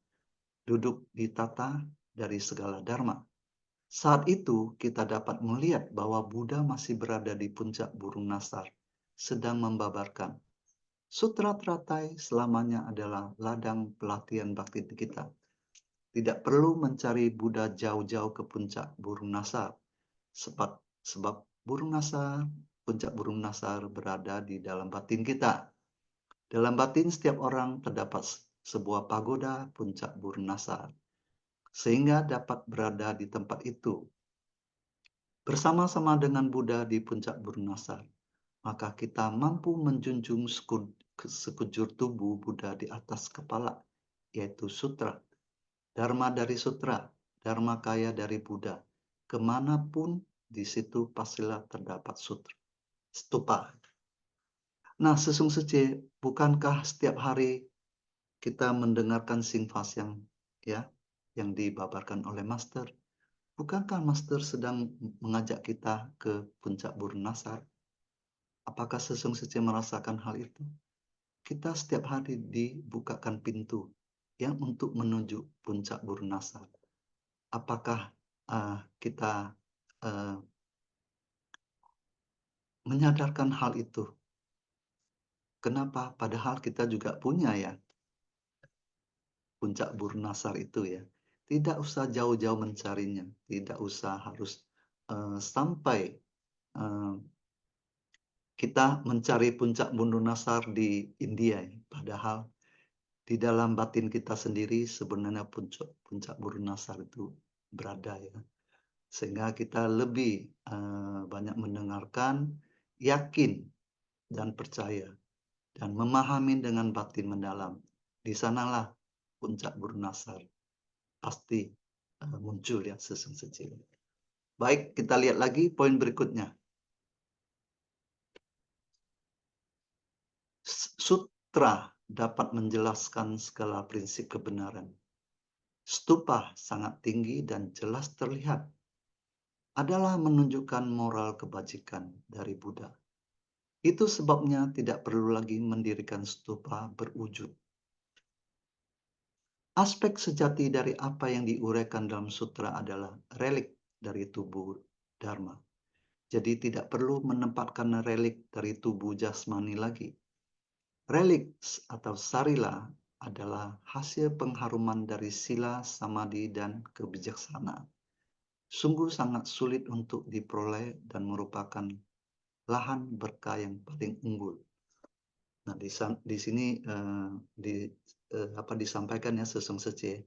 duduk di tata dari segala dharma. Saat itu kita dapat melihat bahwa Buddha masih berada di puncak burung nasar, sedang membabarkan. Sutra teratai selamanya adalah ladang pelatihan bakti kita. Tidak perlu mencari Buddha jauh-jauh ke puncak burung nasar. Sebab burung nasar, puncak burung nasar berada di dalam batin kita. Dalam batin setiap orang terdapat sebuah pagoda puncak burung nasar, sehingga dapat berada di tempat itu bersama-sama dengan Buddha di puncak burung nasar. Maka kita mampu menjunjung sekujur tubuh Buddha di atas kepala, yaitu sutra. Dharma dari sutra, Dharma kaya dari Buddha. Kemanapun di situ pastilah terdapat sutra, stupa. Nah, Sesung Sece, bukankah setiap hari kita mendengarkan singfas yang dibabarkan oleh Master? Bukankah Master sedang mengajak kita ke puncak burung nasar? Apakah Sesung Sece merasakan hal itu? Kita setiap hari dibukakan pintu yang untuk menuju puncak burung nasar. Apakah kita menyadarkan hal itu? Kenapa? Padahal kita juga punya ya puncak burung nasar itu ya. Tidak usah jauh-jauh mencarinya. Tidak usah harus sampai kita mencari puncak burung nasar di India. Padahal di dalam batin kita sendiri sebenarnya puncak burung nasar itu berada ya. Sehingga kita lebih banyak mendengarkan, yakin dan percaya dan memahami dengan batin mendalam. Di sanalah puncak burung nasar pasti muncul ya Sesung Sece. Baik, kita lihat lagi poin berikutnya. Sutra dapat menjelaskan segala prinsip kebenaran. Stupa sangat tinggi dan jelas terlihat. Adalah menunjukkan moral kebajikan dari Buddha. Itu sebabnya tidak perlu lagi mendirikan stupa berwujud. Aspek sejati dari apa yang diuraikan dalam sutra adalah relik dari tubuh Dharma. Jadi tidak perlu menempatkan relik dari tubuh jasmani lagi. Relik atau sarila adalah hasil pengharuman dari sila, samadhi, dan kebijaksanaan. Sungguh sangat sulit untuk diperoleh dan merupakan lahan berkah yang paling unggul. Nah, di sini disampaikan ya Sesung Sece,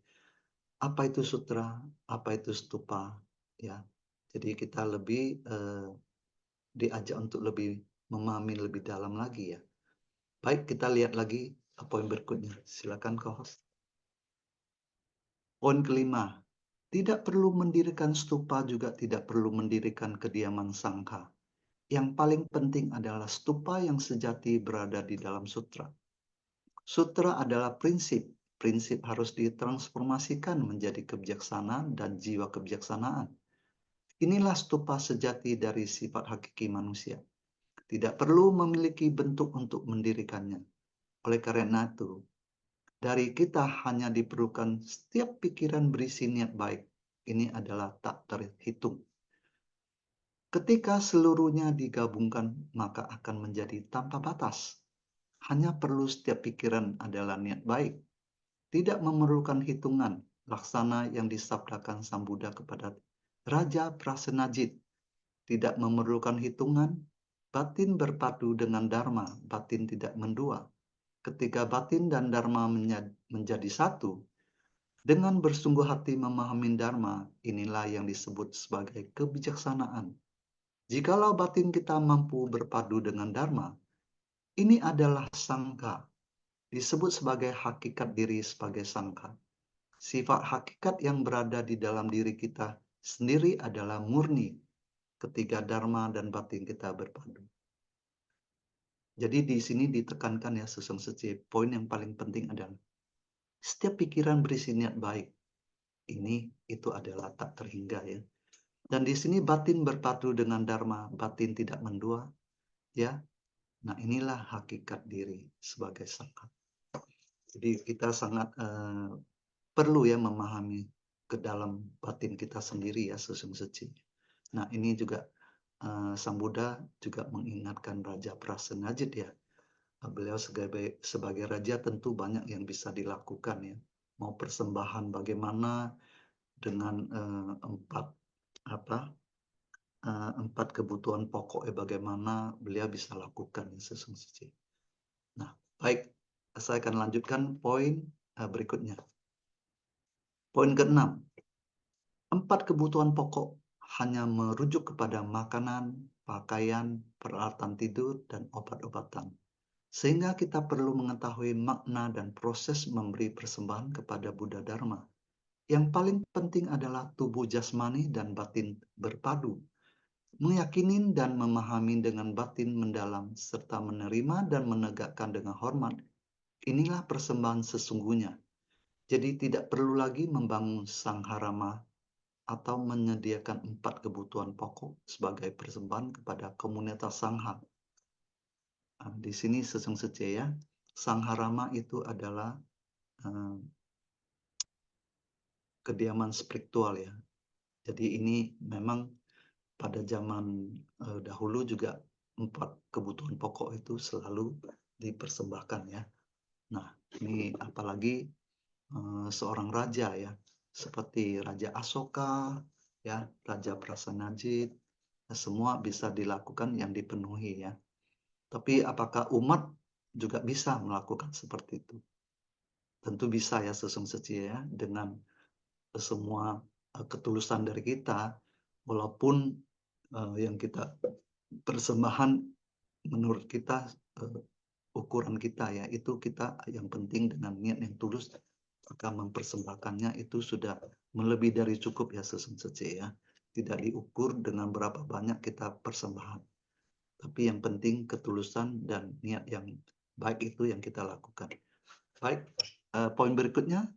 apa itu sutra, apa itu stupa, ya. Jadi kita lebih diajak untuk lebih memahami lebih dalam lagi ya. Baik, kita lihat lagi poin berikutnya. Silakan co-host. Poin kelima, tidak perlu mendirikan stupa, juga tidak perlu mendirikan kediaman sangha. Yang paling penting adalah stupa yang sejati berada di dalam sutra. Sutra adalah prinsip. Prinsip harus ditransformasikan menjadi kebijaksanaan dan jiwa kebijaksanaan. Inilah stupa sejati dari sifat hakiki manusia. Tidak perlu memiliki bentuk untuk mendirikannya. Oleh karena itu, dari kita hanya diperlukan setiap pikiran berisi niat baik. Ini adalah tak terhitung. Ketika seluruhnya digabungkan, maka akan menjadi tanpa batas. Hanya perlu setiap pikiran adalah niat baik. Tidak memerlukan hitungan, laksana yang disabdakan Sang Buddha kepada Raja Prasenajit. Tidak memerlukan hitungan, batin berpadu dengan Dharma, batin tidak mendua. Ketika batin dan Dharma menjadi satu, dengan bersungguh hati memahami Dharma, inilah yang disebut sebagai kebijaksanaan. Jikalau batin kita mampu berpadu dengan Dharma, ini adalah sangka, disebut sebagai hakikat diri sebagai sangka. Sifat hakikat yang berada di dalam diri kita sendiri adalah murni ketika Dharma dan batin kita berpadu. Jadi di sini ditekankan ya Sesung Sece, poin yang paling penting adalah setiap pikiran berisi niat baik. Itu adalah tak terhingga ya. Dan di sini batin berpadu dengan Dharma, batin tidak mendua ya. Nah, inilah hakikat diri sebagai sangka. Jadi kita sangat perlu ya memahami ke dalam batin kita sendiri ya Sesung Sece. Nah, ini juga Sang Buddha juga mengingatkan Raja Prasenajit ya. Beliau sebagai raja tentu banyak yang bisa dilakukan ya. Mau persembahan bagaimana dengan empat kebutuhan pokok bagaimana beliau bisa lakukan ya sesungguhnya. Nah, baik, saya akan lanjutkan poin berikutnya. Poin ke-6. 4 kebutuhan pokok hanya merujuk kepada makanan, pakaian, peralatan tidur, dan obat-obatan. Sehingga kita perlu mengetahui makna dan proses memberi persembahan kepada Buddha Dharma. Yang paling penting adalah tubuh jasmani dan batin berpadu. Meyakini dan memahami dengan batin mendalam, serta menerima dan menegakkan dengan hormat. Inilah persembahan sesungguhnya. Jadi tidak perlu lagi membangun sangharama atau menyediakan 4 kebutuhan pokok sebagai persembahan kepada komunitas sangha. Di sini sesungguhnya ya, sangharama itu adalah kediaman spiritual ya. Jadi ini memang pada zaman dahulu juga 4 kebutuhan pokok itu selalu dipersembahkan ya. Nah, ini apalagi seorang raja ya, seperti Raja Asoka ya, Raja Prasenajit, semua bisa dilakukan yang dipenuhi ya. Tapi apakah umat juga bisa melakukan seperti itu? Tentu bisa ya sesungguhnya ya, dengan semua ketulusan dari kita, walaupun yang kita persembahan menurut kita ukuran kita ya, itu kita yang penting dengan niat yang tulus maka mempersembahkannya itu sudah melebihi dari cukup ya sesungguhnya ya. Tidak diukur dengan berapa banyak kita persembahan. Tapi yang penting ketulusan dan niat yang baik itu yang kita lakukan. Baik, poin berikutnya.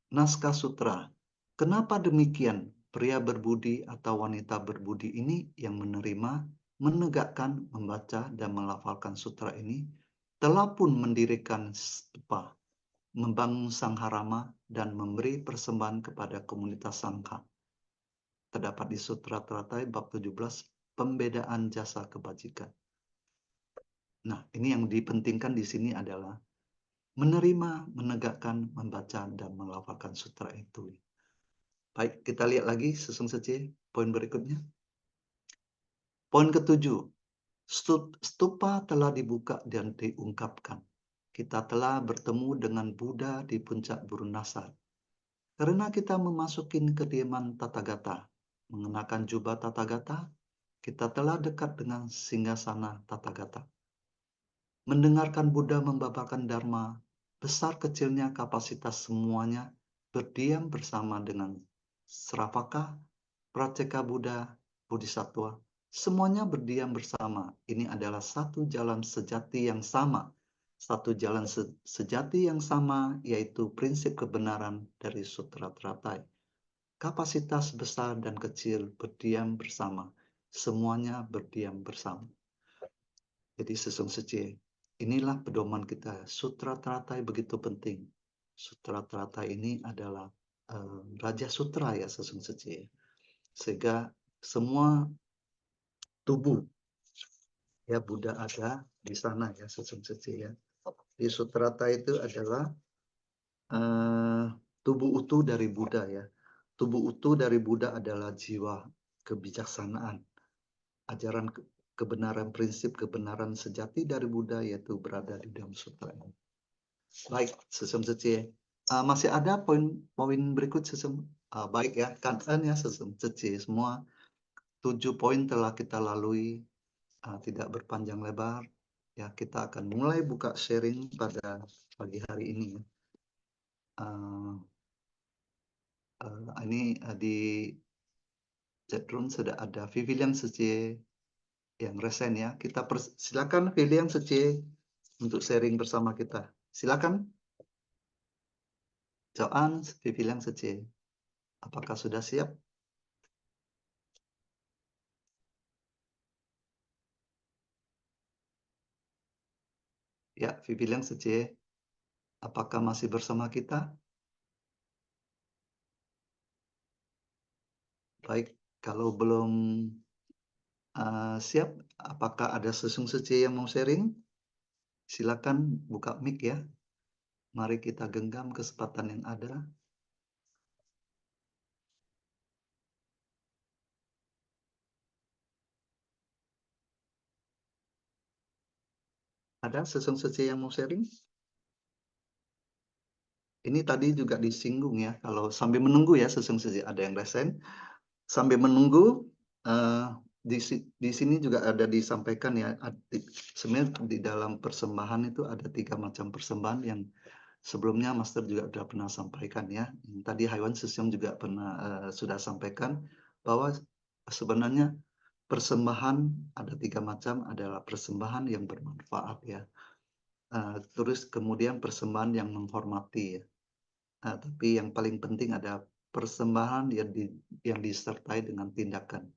Naskah sutra. Kenapa demikian? Pria berbudi atau wanita berbudi ini yang menerima, menegakkan, membaca, dan melafalkan sutra ini telah pun mendirikan stupa, membangun sangharama, dan memberi persembahan kepada komunitas sangha. Terdapat di Sutra Teratai bab 17, pembedaan jasa kebajikan. Nah, ini yang dipentingkan di sini adalah menerima, menegakkan, membaca, dan melafalkan sutra itu. Baik, kita lihat lagi sesungguhnya poin berikutnya. Poin ke-7. Stupa telah dibuka dan diungkapkan. Kita telah bertemu dengan Buddha di puncak Burunasar. Karena kita memasuki kediaman Tathagata, mengenakan jubah Tathagata, kita telah dekat dengan singgasana Tathagata. Mendengarkan Buddha membabarkan Dharma, besar kecilnya kapasitas semuanya berdiam bersama dengan Sravaka, Prateka Buddha, Bodhisattva, semuanya berdiam bersama. Ini adalah satu jalan sejati yang sama. Satu jalan sejati yang sama, yaitu prinsip kebenaran dari Sutra Teratai. Kapasitas besar dan kecil berdiam bersama. Semuanya berdiam bersama. Jadi sesungguhnya inilah pedoman kita. Sutra Teratai begitu penting. Sutra Teratai ini adalah Raja Sutra ya sesungguhnya. Sehingga semua tubuh ya Buddha ada di sana ya sesungguhnya ya. Di Sutrata itu adalah tubuh utuh dari Buddha ya. Tubuh utuh dari Buddha adalah jiwa kebijaksanaan. Ajaran kebenaran, prinsip kebenaran sejati dari Buddha yaitu berada di dalam sutra ini. Baik, sesungguhnya masih ada poin berikut baik ya, kangen ya sesungguhnya semua 7 poin telah kita lalui, tidak berpanjang lebar. Ya, kita akan mulai buka sharing pada pagi hari ini. Ini di chatroom sudah ada Vivilian Sece yang resen ya. Kita silakan Vivilian Sece untuk sharing bersama kita. Silakan. Joan Vivilian Sece, apakah sudah siap? Ya, Vivilian Sece, apakah masih bersama kita? Baik, kalau belum Siap? Apakah ada Sesung Sece yang mau sharing? Silakan buka mic ya. Mari kita genggam kesempatan yang ada. Ada Sesung Sece yang mau sharing? Ini tadi juga disinggung ya, kalau sambil menunggu ya Sesung Sece, ada yang resen. Sambil menunggu, di sini juga ada disampaikan ya, sebenarnya di dalam persembahan itu ada 3 macam persembahan yang sebelumnya Master juga sudah pernah sampaikan ya. Tadi Haiwan Sesung juga pernah sudah sampaikan bahwa sebenarnya persembahan ada 3 macam, adalah persembahan yang bermanfaat ya. Terus kemudian persembahan yang menghormati ya. Tapi yang paling penting ada persembahan yang disertai dengan tindakan.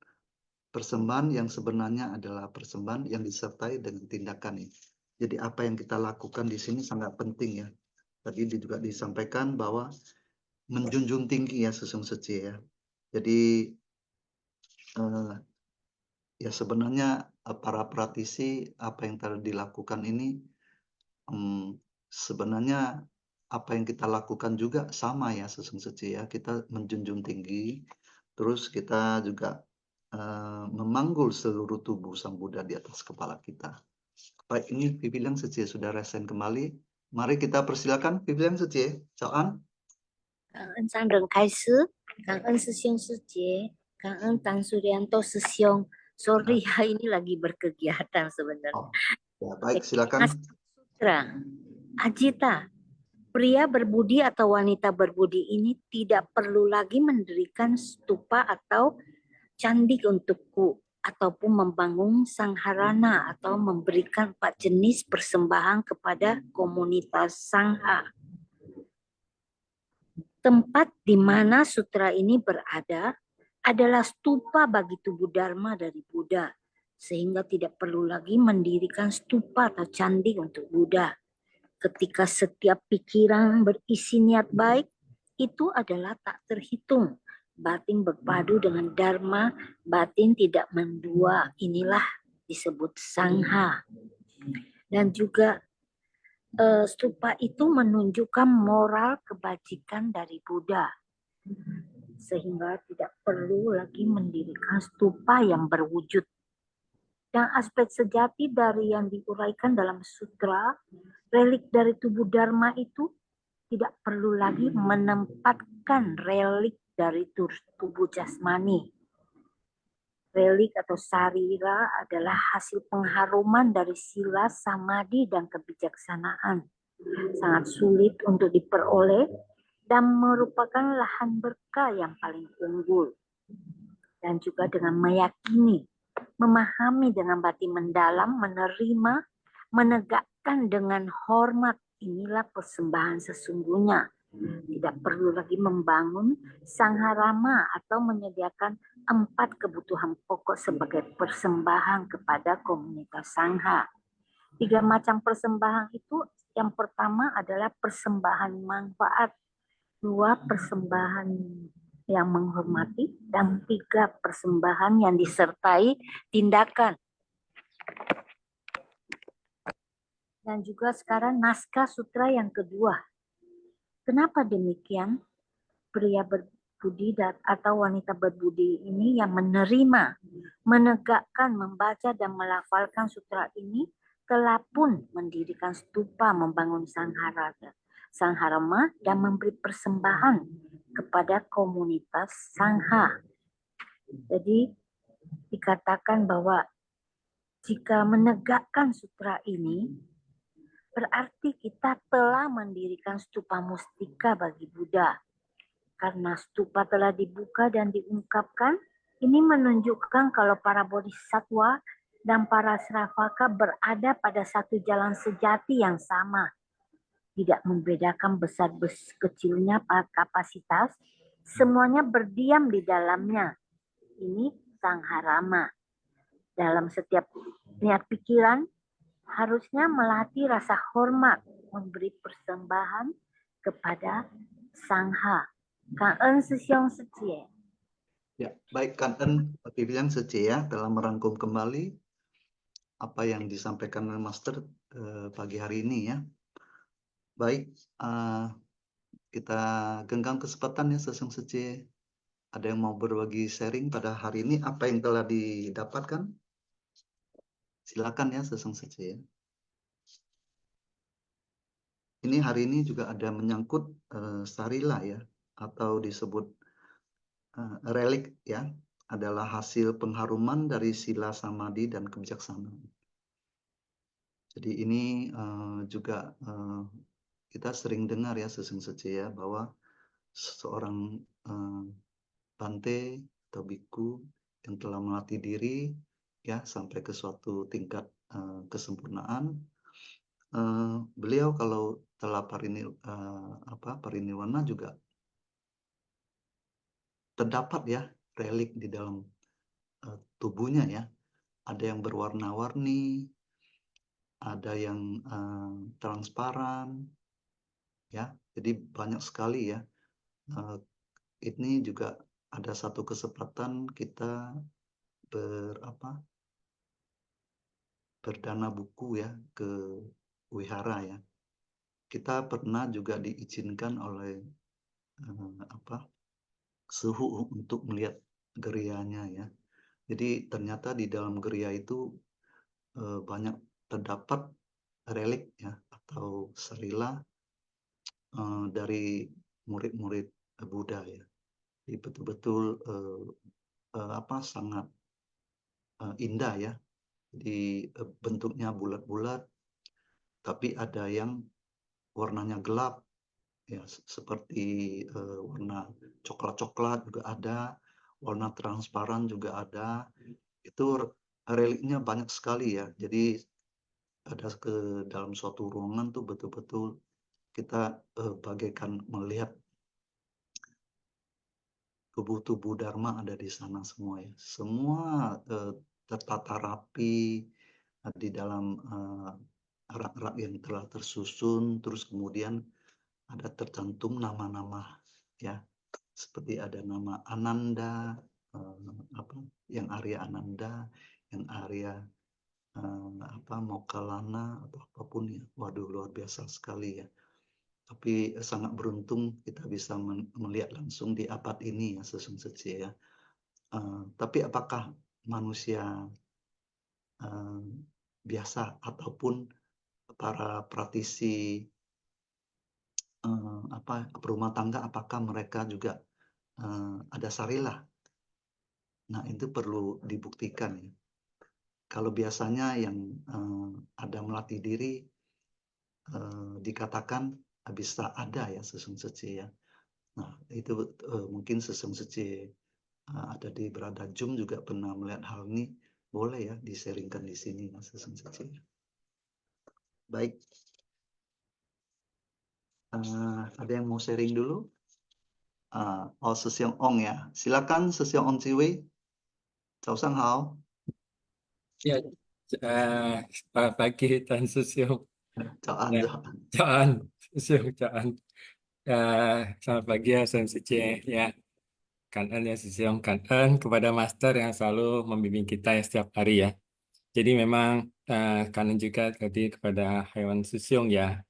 Persembahan yang sebenarnya adalah persembahan yang disertai dengan tindakan ini. Jadi apa yang kita lakukan di sini sangat penting ya. Tadi juga disampaikan bahwa menjunjung tinggi ya Sesung Sece ya. Jadi ya sebenarnya para praktisi apa yang telah dilakukan ini sebenarnya apa yang kita lakukan juga sama ya Sesung Sece ya. Kita menjunjung tinggi, terus kita juga memanggul seluruh tubuh Sang Buddha di atas kepala kita. Baik, ini Vivian Sece sudah resen kembali. Mari kita persilakan Vivian Sece. Chào 感恩上人开始，感恩师兄师姐，感恩Dan Suryanto师兄。Sorry ya, ini lagi berkegiatan sebenarnya. Oh, ya, baik, silakan. Sutra, Ajita, pria berbudi atau wanita berbudi ini tidak perlu lagi mendirikan stupa atau candi untukku, ataupun membangun sangharana atau memberikan 4 jenis persembahan kepada komunitas sangha. Tempat di mana sutra ini berada adalah stupa bagi tubuh Dharma dari Buddha, sehingga tidak perlu lagi mendirikan stupa atau candi untuk Buddha. Ketika setiap pikiran berisi niat baik, itu adalah tak terhitung. Batin berpadu dengan Dharma, batin tidak mendua. Inilah disebut sangha. Dan juga stupa itu menunjukkan moral kebajikan dari Buddha, sehingga tidak perlu lagi mendirikan stupa yang berwujud. Dan aspek sejati dari yang diuraikan dalam sutra, relik dari tubuh Dharma itu tidak perlu lagi menempatkan relik dari tubuh jasmani. Relik atau sarira adalah hasil pengharuman dari sila, samadhi, dan kebijaksanaan. Sangat sulit untuk diperoleh dan merupakan lahan berkah yang paling unggul. Dan juga dengan meyakini, memahami dengan batin mendalam, menerima, menegakkan dengan hormat, inilah persembahan sesungguhnya. Tidak perlu lagi membangun sangharama atau menyediakan 4 kebutuhan pokok sebagai persembahan kepada komunitas sangha. 3 macam persembahan itu, yang pertama adalah persembahan manfaat, 2 persembahan yang menghormati, dan 3 persembahan yang disertai tindakan. Dan juga sekarang naskah sutra yang kedua. Kenapa demikian? Pria berbudi atau wanita berbudi ini yang menerima, menegakkan, membaca, dan melafalkan sutra ini telah pun mendirikan stupa, membangun sangharama, dan memberi persembahan kepada komunitas sangha. Jadi dikatakan bahwa jika menegakkan sutra ini, berarti kita telah mendirikan stupa mustika bagi Buddha. Karena stupa telah dibuka dan diungkapkan, ini menunjukkan kalau para bodhisattva dan para sravaka berada pada satu jalan sejati yang sama. Tidak membedakan besar kecilnya kapasitas, semuanya berdiam di dalamnya. Ini sangharama. Dalam setiap niat pikiran, harusnya melatih rasa hormat, memberi persembahan kepada sangha. Cảm ơn sư兄sư姐. Ya, baik Kanten Pilihan Sece ya, telah merangkum kembali apa yang disampaikan oleh Master pagi hari ini ya. Baik, kita genggam kesempatan ya Sesung Sece. Ada yang mau berbagi sharing pada hari ini apa yang telah didapatkan? Silakan ya Sesung Sece ya. Ini hari ini juga ada menyangkut sarila ya, atau disebut relik ya, adalah hasil pengharuman dari sila samadhi dan kebijaksanaan. Jadi ini juga kita sering dengar ya Sesung Sece ya, bahwa seorang bante atau biku yang telah melatih diri ya sampai ke suatu tingkat kesempurnaan, beliau kalau telah pariniwana juga terdapat ya relik di dalam tubuhnya ya. Ada yang berwarna-warni, ada yang transparan, ya. Jadi banyak sekali ya. Ini juga ada satu kesempatan kita berdana buku ya ke wihara ya. Kita pernah juga diizinkan oleh suhu untuk melihat gerianya ya. Jadi ternyata di dalam geria itu banyak terdapat relik ya atau sarila dari murid-murid Buddha ya. Jadi betul-betul sangat indah ya. Jadi bentuknya bulat-bulat, tapi ada yang warnanya gelap ya, seperti warna coklat-coklat juga ada, warna transparan juga ada. Itu reliknya banyak sekali ya. Jadi ada ke dalam suatu ruangan tuh betul-betul kita bagaikan melihat tubuh-tubuh Dharma ada di sana semua ya. Semua tertata rapi di dalam rak-rak yang telah tersusun, terus kemudian ada tercantum nama-nama ya. Seperti ada nama Ananda, yang Arya Ananda, yang Arya Mokkallana atau apapun ya. Waduh, luar biasa sekali ya. Tapi sangat beruntung kita bisa melihat langsung di abad ini ya Sesung Sece ya. Tapi apakah manusia biasa ataupun para praktisi berumah tangga, apakah mereka juga ada sarila? Nah, itu perlu dibuktikan ya. Kalau biasanya yang ada melatih diri dikatakan bisa ada ya Sesung Sece ya. Nah, itu mungkin Sesung Sece ada di Berada Jum juga pernah melihat hal ini. Boleh ya diseringkan di sini ya Sesung Sece. Baik. Ada yang mau sharing dulu? Sesiong Ong ya. Silakan Sesiong Ong Ciwei. Chào sang hao. Ya, selamat pagi Tan Susyong. Chào An. Ya, Caan, Susyong, Caan. Selamat pagi ya San Suci ya. Kanan ya Susyong, kanan kepada Master yang selalu membimbing kita ya setiap hari ya. Jadi memang kanan juga tadi kepada Hewan Susyong ya.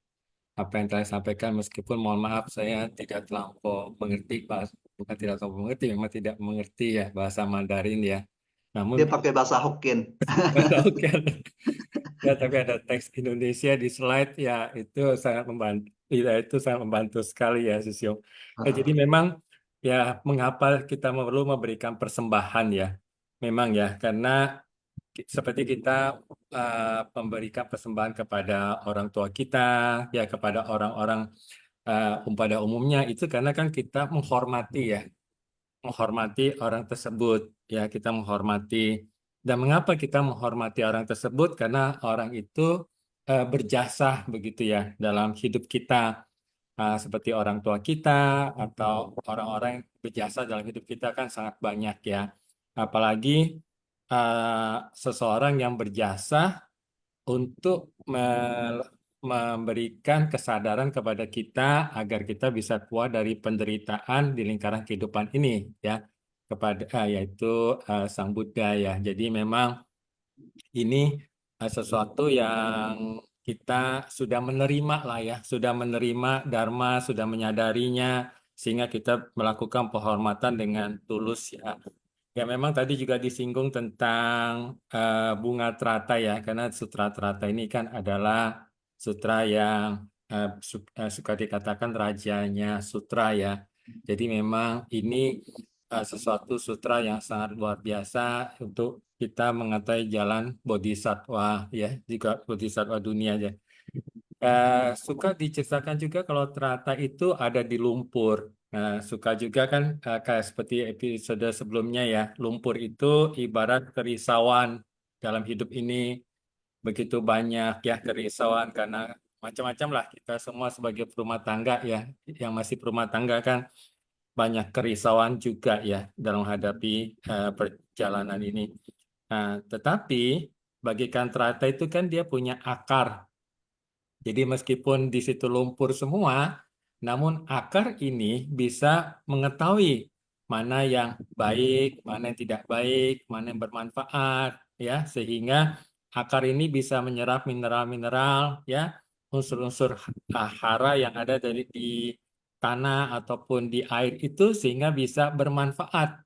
Apa yang telah sampaikan meskipun mohon maaf saya tidak terlampau mengerti bukan tidak terlampau mengerti, memang tidak mengerti ya bahasa Mandarin ya. Namun Dia pakai bahasa Hokkien. ya, tapi ada teks Indonesia di slide ya, itu sangat membantu. Ya, itu sangat membantu sekali ya Susyong. Jadi memang ya mengapa kita perlu memberikan persembahan ya. Memang ya karena seperti kita memberikan persembahan kepada orang tua kita ya, kepada orang-orang pada umumnya itu karena kan kita menghormati orang tersebut ya, kita menghormati. Dan mengapa kita menghormati orang tersebut? Karena orang itu berjasa begitu ya dalam hidup kita. Seperti orang tua kita atau orang-orang yang berjasa dalam hidup kita kan sangat banyak ya. Apalagi seseorang yang berjasa untuk memberikan kesadaran kepada kita agar kita bisa keluar dari penderitaan di lingkaran kehidupan ini ya. kepada yaitu Sang Buddha ya. Jadi memang ini sesuatu yang kita sudah menerima lah ya, sudah menerima Dharma, sudah menyadarinya, sehingga kita melakukan penghormatan dengan tulus ya. Ya memang tadi juga disinggung tentang bunga terata ya, karena sutra terata ini kan adalah sutra yang suka dikatakan rajanya sutra ya. Jadi memang ini sesuatu sutra yang sangat luar biasa untuk kita mengetahui jalan bodhisattva ya, juga bodhisattva dunia ya. Suka diceritakan juga kalau terata itu ada di lumpur. Nah, suka juga kan kayak seperti episode sebelumnya ya, lumpur itu ibarat kerisauan dalam hidup ini. Begitu banyak ya kerisauan karena macam-macam lah kita semua sebagai perumah tangga ya, yang masih perumah tangga kan banyak kerisauan juga ya dalam menghadapi perjalanan ini. Nah, tetapi bagikan terata itu kan dia punya akar. Jadi meskipun di situ lumpur semua, namun akar ini bisa mengetahui mana yang baik, mana yang tidak baik, mana yang bermanfaat, ya, sehingga akar ini bisa menyerap mineral-mineral, ya, unsur-unsur hara yang ada di tanah ataupun di air itu, sehingga bisa bermanfaat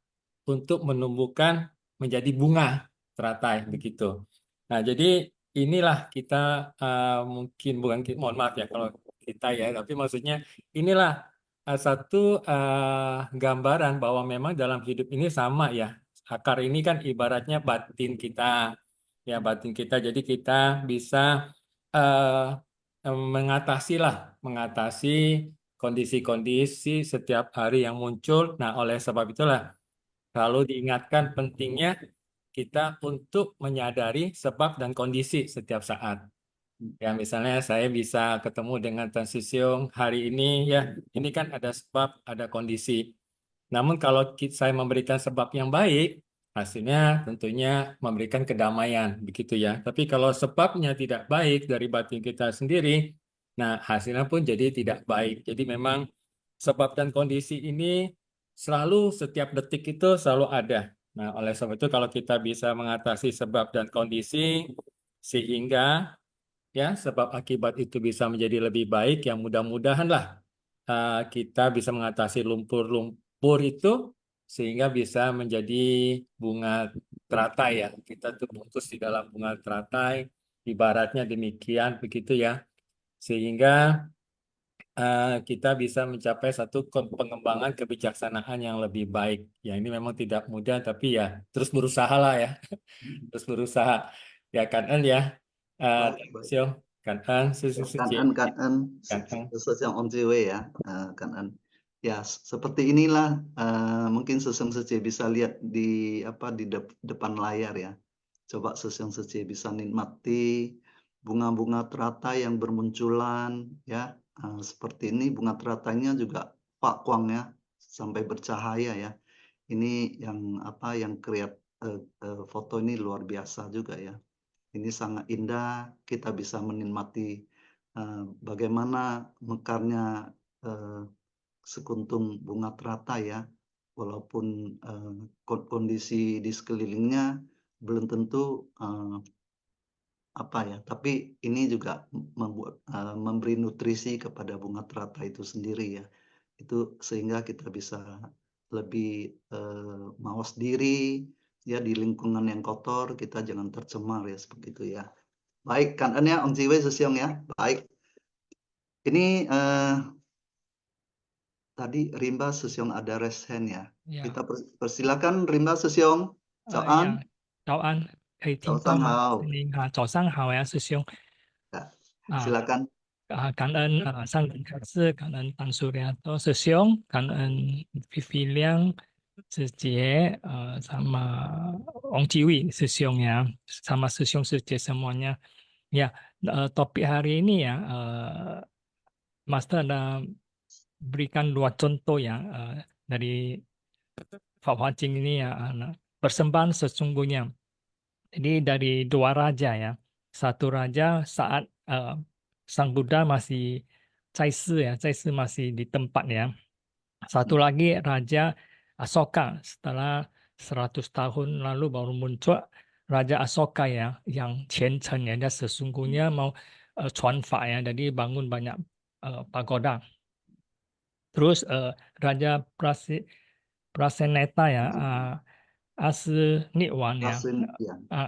untuk menumbuhkan menjadi bunga teratai begitu. Nah, jadi inilah kita mungkin bukan mohon maaf ya kalau kita ya, tapi maksudnya inilah satu gambaran bahwa memang dalam hidup ini sama ya. Akar ini kan ibaratnya batin kita, ya batin kita. Jadi kita bisa mengatasi kondisi-kondisi setiap hari yang muncul. Nah, oleh sebab itulah selalu diingatkan pentingnya kita untuk menyadari sebab dan kondisi setiap saat. Ya, misalnya saya bisa ketemu dengan Tan Sisyong hari ini, ya, ini kan ada sebab, ada kondisi. Namun kalau saya memberikan sebab yang baik, hasilnya tentunya memberikan kedamaian, begitu ya. Tapi kalau sebabnya tidak baik dari batin kita sendiri, nah hasilnya pun jadi tidak baik. Jadi memang sebab dan kondisi ini selalu setiap detik itu selalu ada. Nah, oleh sebab itu kalau kita bisa mengatasi sebab dan kondisi sehingga ya sebab akibat itu bisa menjadi lebih baik, yang mudah-mudahan lah kita bisa mengatasi lumpur-lumpur itu sehingga bisa menjadi bunga teratai ya. Kita terbungkus di dalam bunga teratai, ibaratnya demikian begitu ya. Sehingga kita bisa mencapai satu pengembangan kebijaksanaan yang lebih baik. Ya ini memang tidak mudah, tapi ya terus berusaha lah ya, terus berusaha. Ya kan ya, Baik, baik. Siêu, kan susu suci, Kan sesuatu yang on the way ya, kan. Ya, seperti inilah mungkin Sesong Sece bisa lihat di depan layar ya. Coba Sesong Sece bisa nikmati bunga-bunga teratai yang bermunculan ya. Seperti ini bunga teratainya juga pakwang ya, sampai bercahaya ya. Ini yang foto ini luar biasa juga ya. Ini sangat indah, kita bisa menikmati bagaimana mekarnya sekuntum bunga teratai ya, walaupun kondisi di sekelilingnya belum tentu tapi ini juga memberi nutrisi kepada bunga teratai itu sendiri ya. Itu sehingga kita bisa lebih mawas diri ya, di lingkungan yang kotor kita jangan tercemar ya, seperti itu ya. Baik, kan ya Om Jiwe Sesiong ya. Baik. Ini tadi Rimba Sesiong ada raise hand ya. Ya. Kita persilakan Rimba Sesiong. 早安。早安，可以听早上到吗？好。声音啊，早上好呀，师兄。 Ya, 啊 silakan. 感恩上人开示，感恩当苏良多师兄，感恩皮皮亮子杰sama Ong Ciwi师兄ya, sama师兄师姐 semuanya. Ya, topik hari ini ya, Master ada berikan dua contoh ya dari Pak Hwajing ini ya, persembahan sesungguhnya. Jadi dari dua raja ya, satu raja saat Sang Buddha masih Cai Si ya, Cai Si masih di tempat ya. Satu lagi raja Asoka. Setelah 100 tahun lalu baru muncul Raja Asoka ya, yang虔诚ya, dia sesungguhnya mau Chuanfa ya, jadi bangun banyak pagoda. Terus Raja Praseneta ya, Asniwan ya,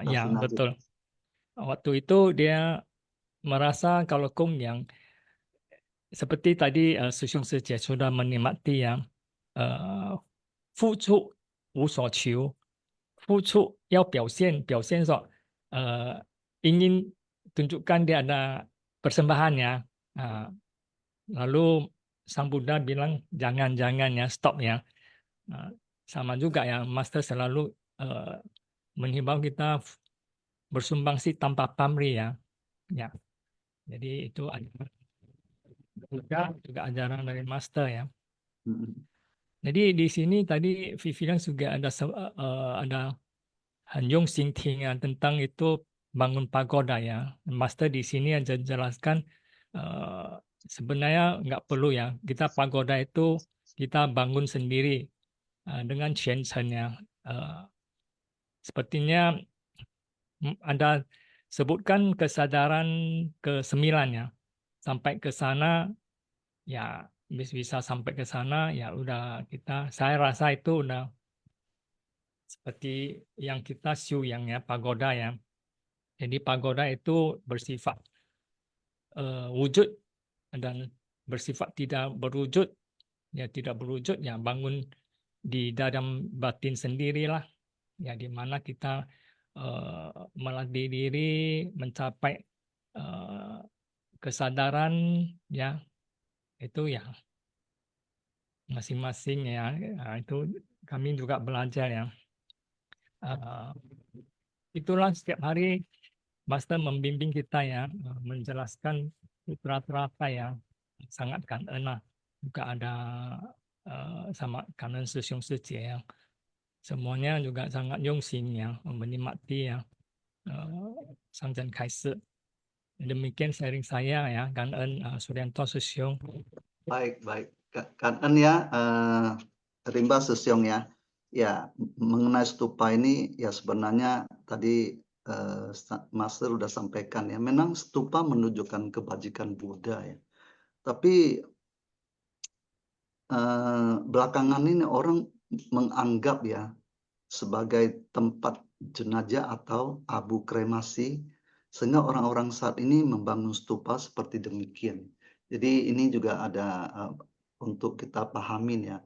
ya Asinajit. betul. Waktu itu dia merasa kalau Kong yang seperti tadi Sư兄 师姐 sudah menikmati yang 付出无所求，付出要表现说ingin tunjukkan dia ada persembahannya. Lalu Sang Buddha bilang jangan ya, stop ya. Sama juga ya, Master selalu menghimbau kita bersumbangsi tanpa pamrih ya. Ya. Jadi itu juga ajaran dari Master ya. Jadi di sini tadi Vivian juga ada Hanjong Xingting tentang itu bangun pagoda ya. Master di sini aja jelaskan sebenarnya nggak perlu ya. Kita pagoda itu kita bangun sendiri dengan虔诚ya. Sepertinya Anda sebutkan kesadaran ke-9 ya. Sampai ke sana ya bisa sampai ke sana ya udah saya rasa itu udah seperti yang kita yang ya pagoda ya. Jadi pagoda itu bersifat wujud dan bersifat tidak berwujud ya, tidak berwujud ya, bangun di dalam batin sendirilah ya, di mana kita melatih diri mencapai kesadaran ya, itu ya masing-masing ya. Itu kami juga belajar ya. Itulah setiap hari Master membimbing kita ya, menjelaskan sutra-sutra ya, sangat kangen. Juga ada sama kangen Sư兄 师姐 ya. Semuanya juga sangat yongxing ya, menikmati ya Sangzen Kaise. Demikian sharing saya ya, kangen Suryanto Sư兄. Baik. Kangen ya, Rimba Sư兄ya. Ya, mengenai stupa ini ya sebenarnya tadi Master sudah sampaikan ya, memang stupa menunjukkan kebajikan Buddha ya. Tapi belakangan ini orang menganggap ya sebagai tempat jenazah atau abu kremasi, sehingga orang-orang saat ini membangun stupa seperti demikian. Jadi ini juga ada untuk kita pahamin ya.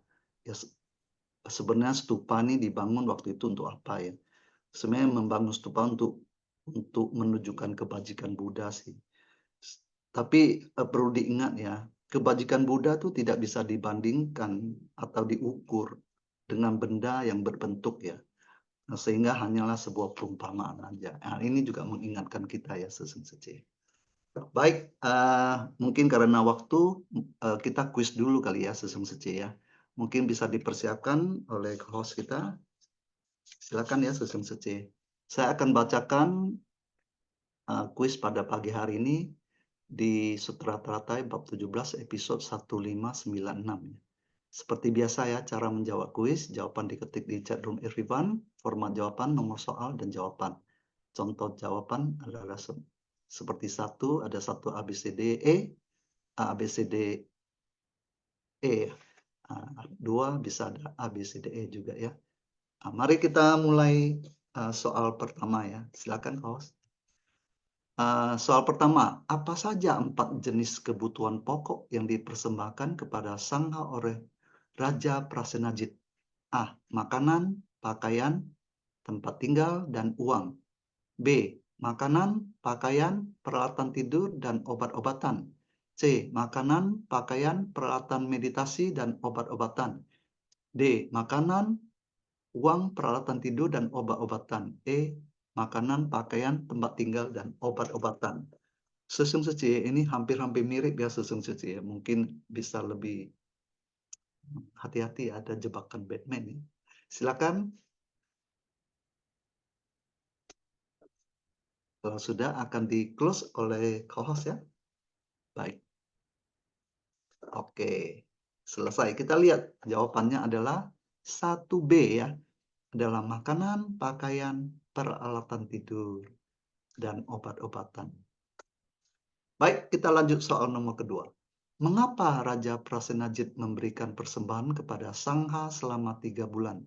Sebenarnya stupa ini dibangun waktu itu untuk apa ya? Sebenarnya membangun stupa untuk menunjukkan kebajikan Buddha sih. Tapi perlu diingat ya, kebajikan Buddha itu tidak bisa dibandingkan atau diukur dengan benda yang berbentuk ya. Sehingga hanyalah sebuah perumpamaan aja. Nah, ini juga mengingatkan kita ya, Sư兄 Baik, mungkin karena waktu kita kuis dulu kali ya, Sư兄 ya. Mungkin bisa dipersiapkan oleh host kita. Silakan ya, Sư兄 Saya akan bacakan kuis pada pagi hari ini di Sutra Teratai bab 17 episode 1596 ya. Seperti biasa ya, cara menjawab kuis, jawaban diketik di chat room everyone, format jawaban, nomor soal, dan jawaban. Contoh jawaban adalah seperti ada satu ABCDE, ABCDE, dua bisa ada ABCDE juga ya. Mari kita mulai soal pertama ya, silakan host. Soal pertama, apa saja 4 jenis kebutuhan pokok yang dipersembahkan kepada sangha oleh Raja Prasenajit? A. Makanan, pakaian, tempat tinggal, dan uang. B. Makanan, pakaian, peralatan tidur, dan obat-obatan. C. Makanan, pakaian, peralatan meditasi, dan obat-obatan. D. Makanan, uang, peralatan tidur, dan obat-obatan. E. Makanan, pakaian, tempat tinggal, dan obat-obatan. Sư兄 ini hampir-hampir mirip ya, Sư兄 ya. Mungkin bisa lebih hati-hati, ada jebakan Batman ya. Silakan. Kalau sudah akan di-close oleh co-host ya. Baik. Oke. Selesai. Kita lihat jawabannya adalah 1B ya, adalah makanan, pakaian, peralatan tidur, dan obat-obatan. Baik, kita lanjut soal nomor kedua. Mengapa Raja Prasenajit memberikan persembahan kepada Sangha selama 3 bulan?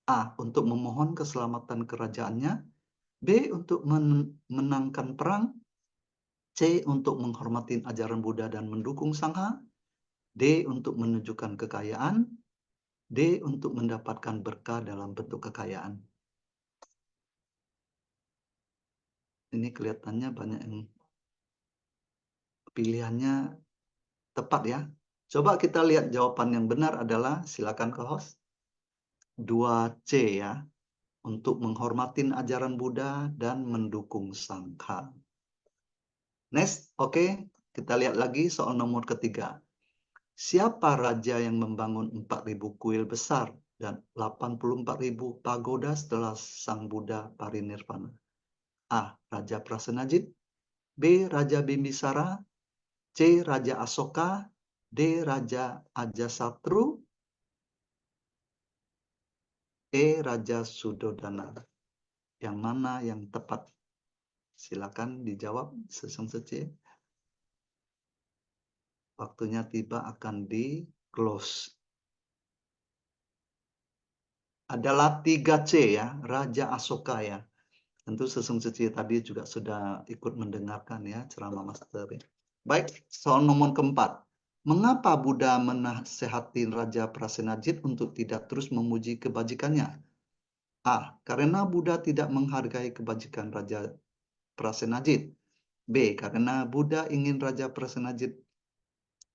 A. Untuk memohon keselamatan kerajaannya. B. Untuk menangkan perang. C. Untuk menghormati ajaran Buddha dan mendukung Sangha. D. Untuk menunjukkan kekayaan. D. Untuk mendapatkan berkah dalam bentuk kekayaan. Ini kelihatannya banyak yang pilihannya tepat ya. Coba kita lihat jawaban yang benar adalah, silakan ke host. 2C ya. Untuk menghormati ajaran Buddha dan mendukung Sangha. Next, oke. Kita lihat lagi soal nomor ketiga. Siapa raja yang membangun 4.000 kuil besar dan 84.000 pagoda setelah Sang Buddha parinirvana? A. Raja Prasenajit. B. Raja Bimbisara. C. Raja Asoka. D. Raja Ajasatru. E. Raja Sudodana. Yang mana yang tepat? Silakan dijawab sesungguhnya. Waktunya tiba akan di close. Adalah 3C ya, Raja Asoka ya. Tentu sesungguhnya tadi juga sudah ikut mendengarkan ya ceramah master ya. Baik, soal nomor keempat. Mengapa Buddha menasehati Raja Prasenajit untuk tidak terus memuji kebajikannya? A. Karena Buddha tidak menghargai kebajikan Raja Prasenajit. B. Karena Buddha ingin Raja Prasenajit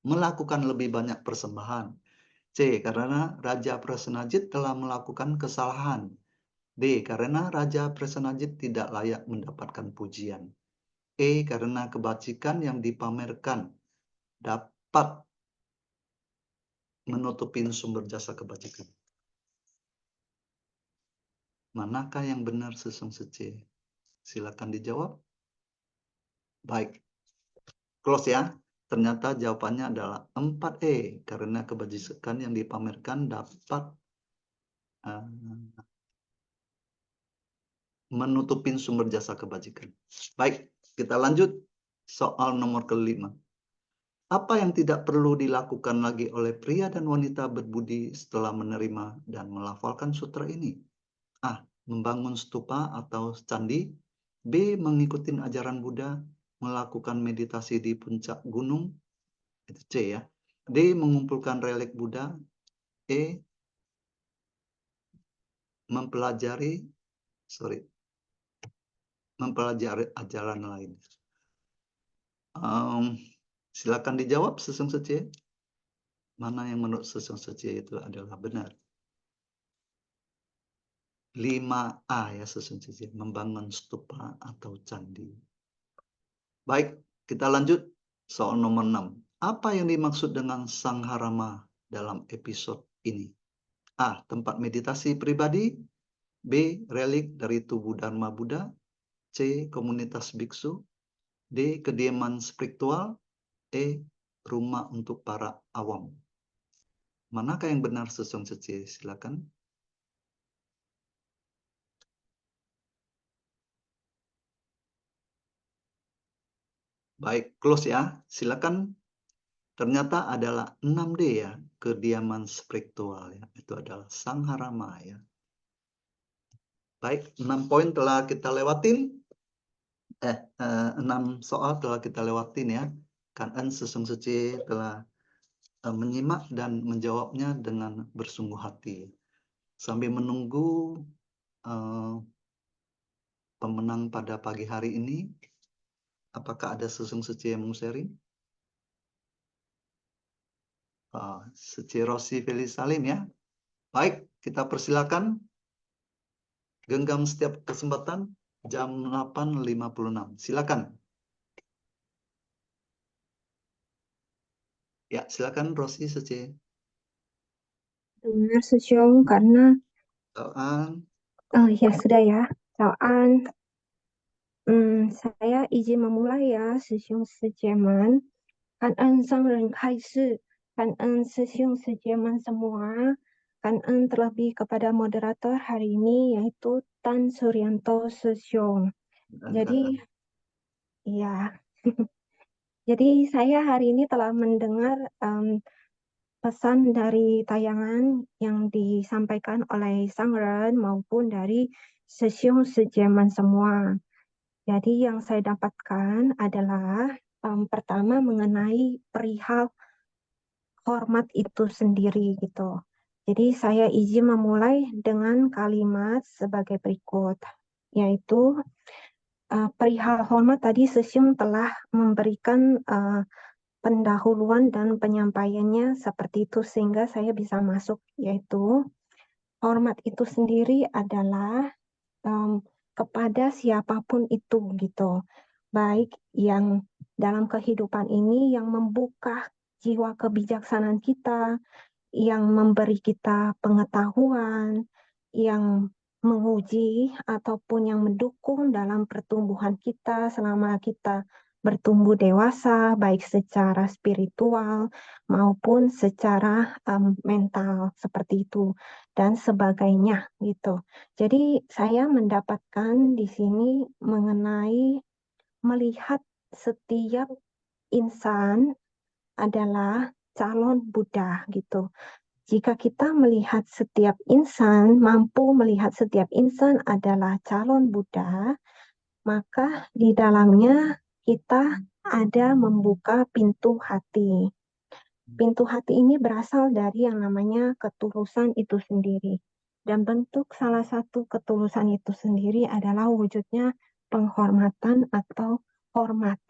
melakukan lebih banyak persembahan. C. Karena Raja Prasenajit telah melakukan kesalahan. D. Karena Raja Prasenajit tidak layak mendapatkan pujian. E. Karena kebajikan yang dipamerkan dapat menutupi sumber jasa kebajikan. Manakah yang benar sesungguhnya? Silakan dijawab. Baik. Close ya. Ternyata jawabannya adalah 4E. Karena kebajikan yang dipamerkan dapat menutupin sumber jasa kebajikan. Baik, kita lanjut soal nomor kelima. Apa yang tidak perlu dilakukan lagi oleh pria dan wanita berbudi setelah menerima dan melafalkan sutra ini? A. Membangun stupa atau candi. B. Mengikuti ajaran Buddha, melakukan meditasi di puncak gunung. Itu C ya. D. Mengumpulkan relik Buddha. E. Mempelajari ajaran lain. Silakan dijawab sesungguhnya. Mana yang menurut sesungguhnya itu adalah benar? 5A ya sesungguhnya. Membangun stupa atau candi. Baik, kita lanjut soal nomor 6. Apa yang dimaksud dengan Sangharama dalam episode ini? A. Tempat meditasi pribadi. B. Relik dari tubuh Dharma Buddha. C. Komunitas biksu. D. Kediaman spiritual. E. Rumah untuk para awam. Manakah yang benar sesungguhnya? Silakan. Baik, close ya. Silakan. Ternyata adalah 6D ya, kediaman spiritual ya. Itu adalah Sangharama ya. Baik, 6 poin telah kita lewatin. 6 soal telah kita lewatin ya. Kan sesungguhnya telah menyimak dan menjawabnya dengan bersungguh hati. Sambil menunggu pemenang pada pagi hari ini, apakah ada sesungguhnya yang mau sharing? Suci Rosi Feliz Salim ya. Baik, kita persilakan. Genggam setiap kesempatan jam 8.56. Silakan. Ya, silakan Rosi Suci. Dengar Susyong karena ya sudah ya. Soal saya izin memulai ya Susyong Sejaman. Kan Sang Ren Kai Si. Kan Susyong Sejaman semua. Kangen terlebih kepada moderator hari ini yaitu Tan Suryanto Sesyong. Jadi, ya, jadi saya hari ini telah mendengar pesan dari tayangan yang disampaikan oleh Sang Ren maupun dari Sesyong Sejaman semua. Jadi yang saya dapatkan adalah pertama mengenai perihal hormat itu sendiri gitu. Jadi saya izin memulai dengan kalimat sebagai berikut, yaitu perihal hormat tadi Sesyong telah memberikan pendahuluan dan penyampaiannya seperti itu sehingga saya bisa masuk, yaitu hormat itu sendiri adalah kepada siapapun itu gitu, baik yang dalam kehidupan ini yang membuka jiwa kebijaksanaan kita, yang memberi kita pengetahuan, yang menguji ataupun yang mendukung dalam pertumbuhan kita selama kita bertumbuh dewasa, baik secara spiritual maupun secara mental seperti itu dan sebagainya gitu. Jadi saya mendapatkan di sini mengenai melihat setiap insan adalah calon Buddha gitu. Jika kita melihat setiap insan, mampu melihat setiap insan adalah calon Buddha, maka di dalamnya kita ada membuka pintu hati. Pintu hati ini berasal dari yang namanya ketulusan itu sendiri. Dan bentuk salah satu ketulusan itu sendiri adalah wujudnya penghormatan atau hormat.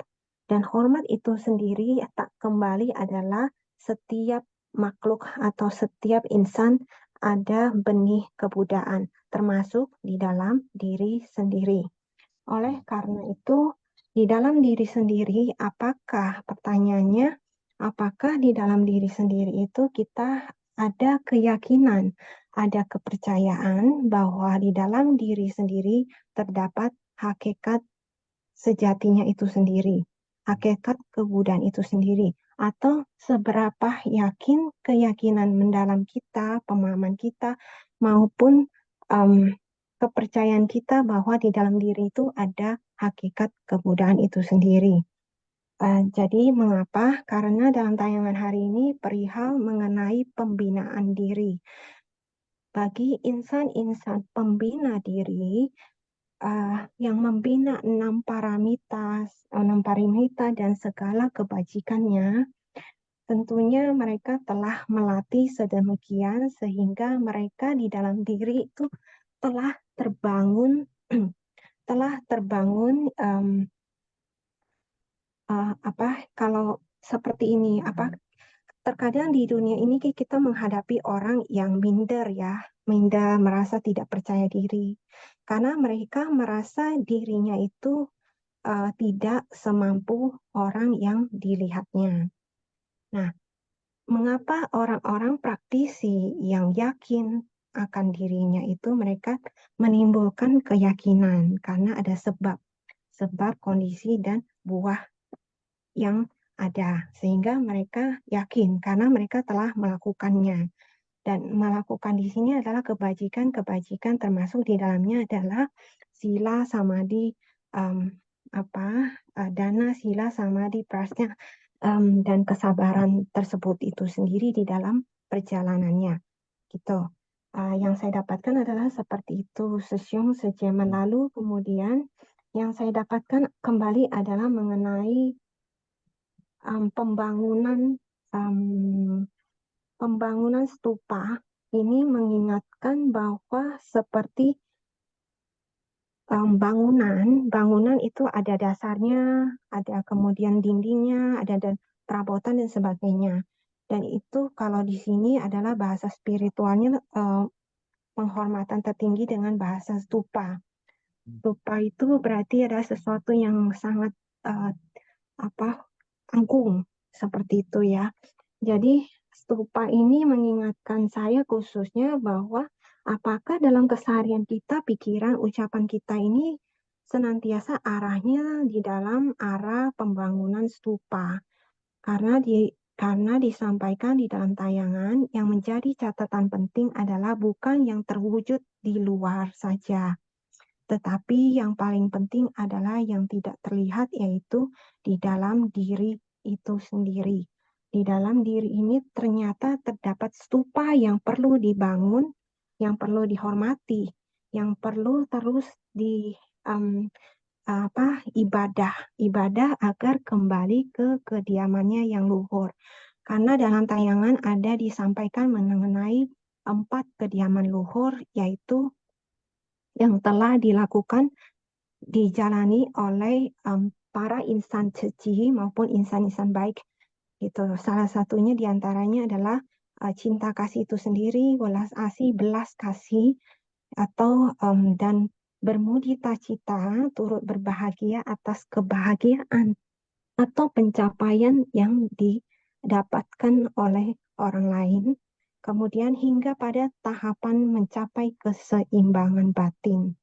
Dan hormat itu sendiri tak kembali adalah setiap makhluk atau setiap insan ada benih kebudayaan, termasuk di dalam diri sendiri. Oleh karena itu, di dalam diri sendiri, pertanyaannya, apakah di dalam diri sendiri itu kita ada keyakinan, ada kepercayaan bahwa di dalam diri sendiri terdapat hakikat sejatinya itu sendiri, hakikat kebudayaan itu sendiri, atau seberapa yakin keyakinan mendalam kita, pemahaman kita, maupun kepercayaan kita bahwa di dalam diri itu ada hakikat kebudayaan itu sendiri. Jadi mengapa? Karena dalam tayangan hari ini perihal mengenai pembinaan diri. Bagi insan-insan pembina diri, yang membina 6 paramita dan segala kebajikannya, tentunya mereka telah melatih sedemikian sehingga mereka di dalam diri itu telah terbangun kalau seperti ini terkadang di dunia ini kita menghadapi orang yang minder merasa tidak percaya diri karena mereka merasa dirinya itu tidak semampu orang yang dilihatnya. Nah, mengapa orang-orang praktisi yang yakin akan dirinya itu mereka menimbulkan keyakinan karena ada sebab kondisi dan buah yang ada sehingga mereka yakin karena mereka telah melakukannya. Dan melakukan di sini adalah kebajikan-kebajikan termasuk di dalamnya adalah sila, samadhi, dana, sila, samadhi, prajna, dan kesabaran tersebut itu sendiri di dalam perjalanannya. Gitu. Yang saya dapatkan adalah seperti itu. Sesyong sejaman lalu kemudian yang saya dapatkan kembali adalah mengenai pembangunan stupa ini mengingatkan bahwa seperti bangunan itu ada dasarnya, ada kemudian dindingnya, ada dan perabotan dan sebagainya. Dan itu kalau di sini adalah bahasa spiritualnya penghormatan tertinggi dengan bahasa stupa. Stupa itu berarti ada sesuatu yang sangat anggung seperti itu ya. Jadi stupa ini mengingatkan saya khususnya bahwa apakah dalam keseharian kita, pikiran, ucapan kita ini senantiasa arahnya di dalam arah pembangunan stupa. Karena di Karena disampaikan di dalam tayangan, yang menjadi catatan penting adalah bukan yang terwujud di luar saja, tetapi yang paling penting adalah yang tidak terlihat, yaitu di dalam diri itu sendiri. Di dalam diri ini ternyata terdapat stupa yang perlu dibangun, yang perlu dihormati, yang perlu terus ibadah agar kembali ke kediamannya yang luhur. Karena dalam tayangan ada disampaikan mengenai 4 kediaman luhur, yaitu yang telah dijalani oleh para insan suci maupun insan-insan baik. Gitu. Salah satunya diantaranya adalah cinta kasih itu sendiri, belas kasih, atau dan bermudita cita, turut berbahagia atas kebahagiaan atau pencapaian yang didapatkan oleh orang lain, kemudian hingga pada tahapan mencapai keseimbangan batin.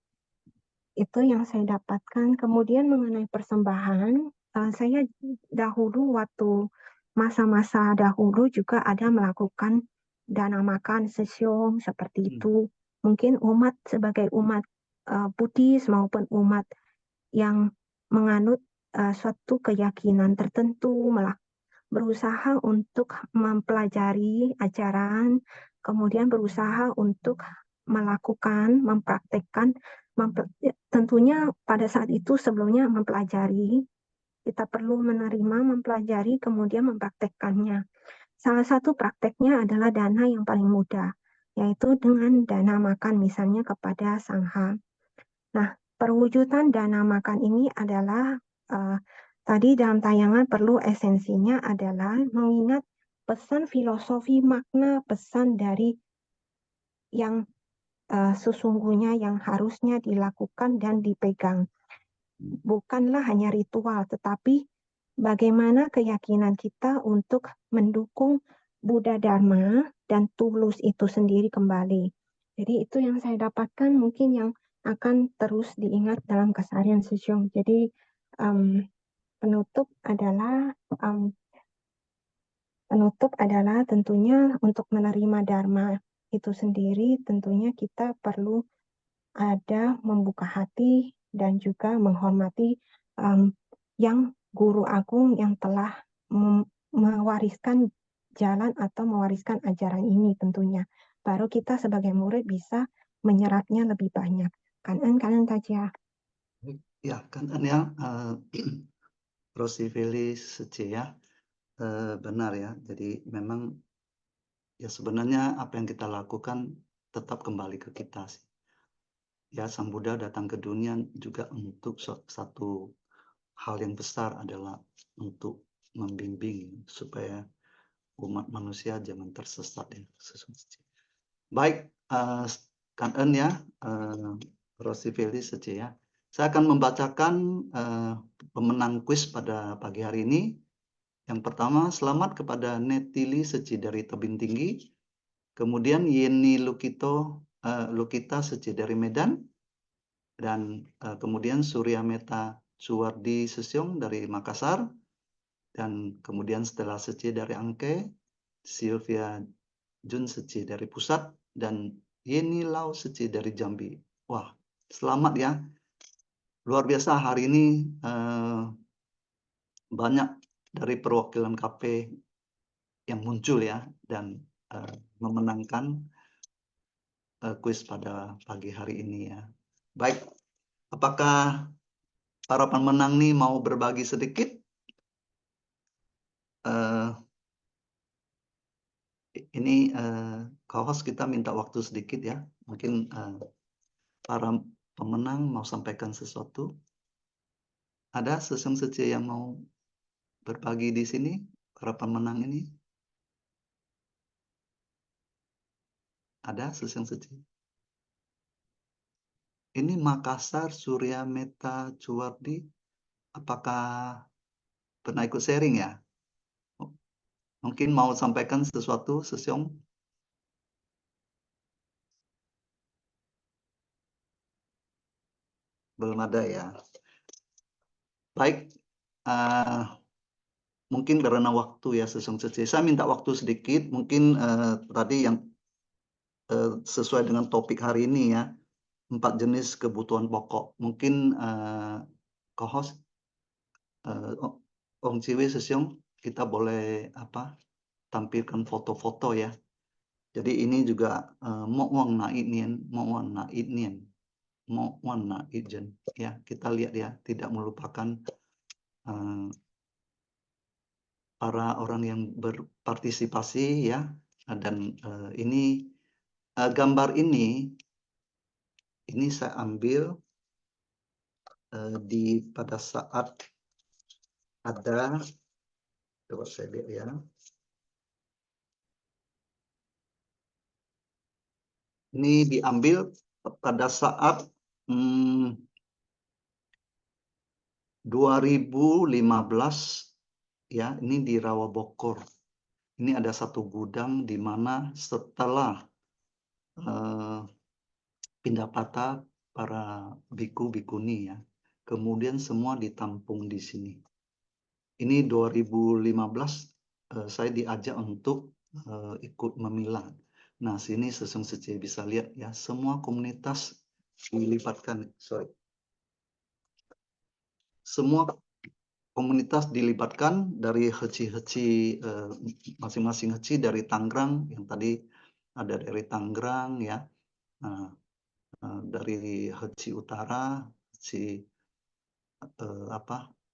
Itu yang saya dapatkan. Kemudian mengenai persembahan, saya dahulu waktu masa-masa dahulu juga ada melakukan dana makan sesyong seperti itu. Mungkin umat sebagai umat Buddhis maupun umat yang menganut suatu keyakinan tertentu, berusaha untuk mempelajari ajaran, kemudian berusaha untuk melakukan, mempraktekkan, tentunya pada saat itu sebelumnya mempelajari, kita perlu menerima, mempelajari, kemudian mempraktekkannya. Salah satu prakteknya adalah dana yang paling mudah, yaitu dengan dana makan misalnya kepada sangha. Nah, perwujudan dana makan ini adalah tadi dalam tayangan perlu esensinya adalah mengingat pesan filosofi makna pesan dari yang sesungguhnya yang harusnya dilakukan dan dipegang. Bukanlah hanya ritual, tetapi bagaimana keyakinan kita untuk mendukung Buddha Dharma dan tulus itu sendiri kembali. Jadi itu yang saya dapatkan, mungkin yang akan terus diingat dalam keseharian Sesyong. Jadi penutup adalah tentunya untuk menerima Dharma itu sendiri, tentunya kita perlu ada membuka hati dan juga menghormati yang guru agung yang telah mewariskan jalan atau mewariskan ajaran ini tentunya. Baru kita sebagai murid bisa menyerapnya lebih banyak. Kanan Tajia. Ya, kanan ya, Rosi Feli Sece ya, benar ya. Jadi memang ya sebenarnya apa yang kita lakukan tetap kembali ke kita sih. Ya, Sang Buddha datang ke dunia juga untuk satu hal yang besar adalah untuk membimbing supaya umat manusia jangan tersesat ya. Baik, Kanan ya, Rosi Feli Sece ya. Saya akan membacakan pemenang kuis pada pagi hari ini. Yang pertama, selamat kepada Netili Seci dari Tebing Tinggi. Kemudian Yeni Lukita Seci dari Medan. Dan kemudian Surya Meta Suwardi Sesyong dari Makassar. Dan kemudian Stella Seci dari Angke. Sylvia Jun Seci dari Pusat. Dan Yeni Lau Seci dari Jambi. Wah, selamat ya. Luar biasa hari ini banyak dari perwakilan KP yang muncul ya dan memenangkan kuis pada pagi hari ini ya. Baik, apakah para pemenang nih mau berbagi sedikit? Ini co-host kita minta waktu sedikit ya. Mungkin para pemenang mau sampaikan sesuatu. Ada Sesyong Sece yang mau berbagi di sini, para pemenang ini? Ada Sesyong Sece? Ini Makassar, Surya Meta Cuwardi, apakah pernah ikut sharing ya? Mungkin mau sampaikan sesuatu, Sesyong? Belum ada ya. Baik, mungkin karena waktu ya Sesung Sece. Saya minta waktu sedikit, mungkin tadi yang sesuai dengan topik hari ini ya, 4 jenis kebutuhan pokok. Mungkin co-host Ong Ciwi Sesiong, kita boleh tampilkan foto-foto ya. Jadi ini juga mo wang na itnien, ya. Kita lihat ya, tidak melupakan para orang yang berpartisipasi ya. Dan ini gambar ini saya ambil pada saat ada, coba saya lihat ya. Ini diambil pada saat 2015 ya, ini di Rawabokor. Ini ada satu gudang di mana setelah pindah patah para biku-bikuni ya, kemudian semua ditampung di sini. Ini 2015 saya diajak untuk ikut memilah. Nah, sini Sesung Sece bisa lihat ya, semua komunitas dilibatkan. Semua komunitas dilibatkan dari heci-heci masing-masing heci dari Tangerang, yang tadi ada dari Tangerang ya, dari heci utara, heci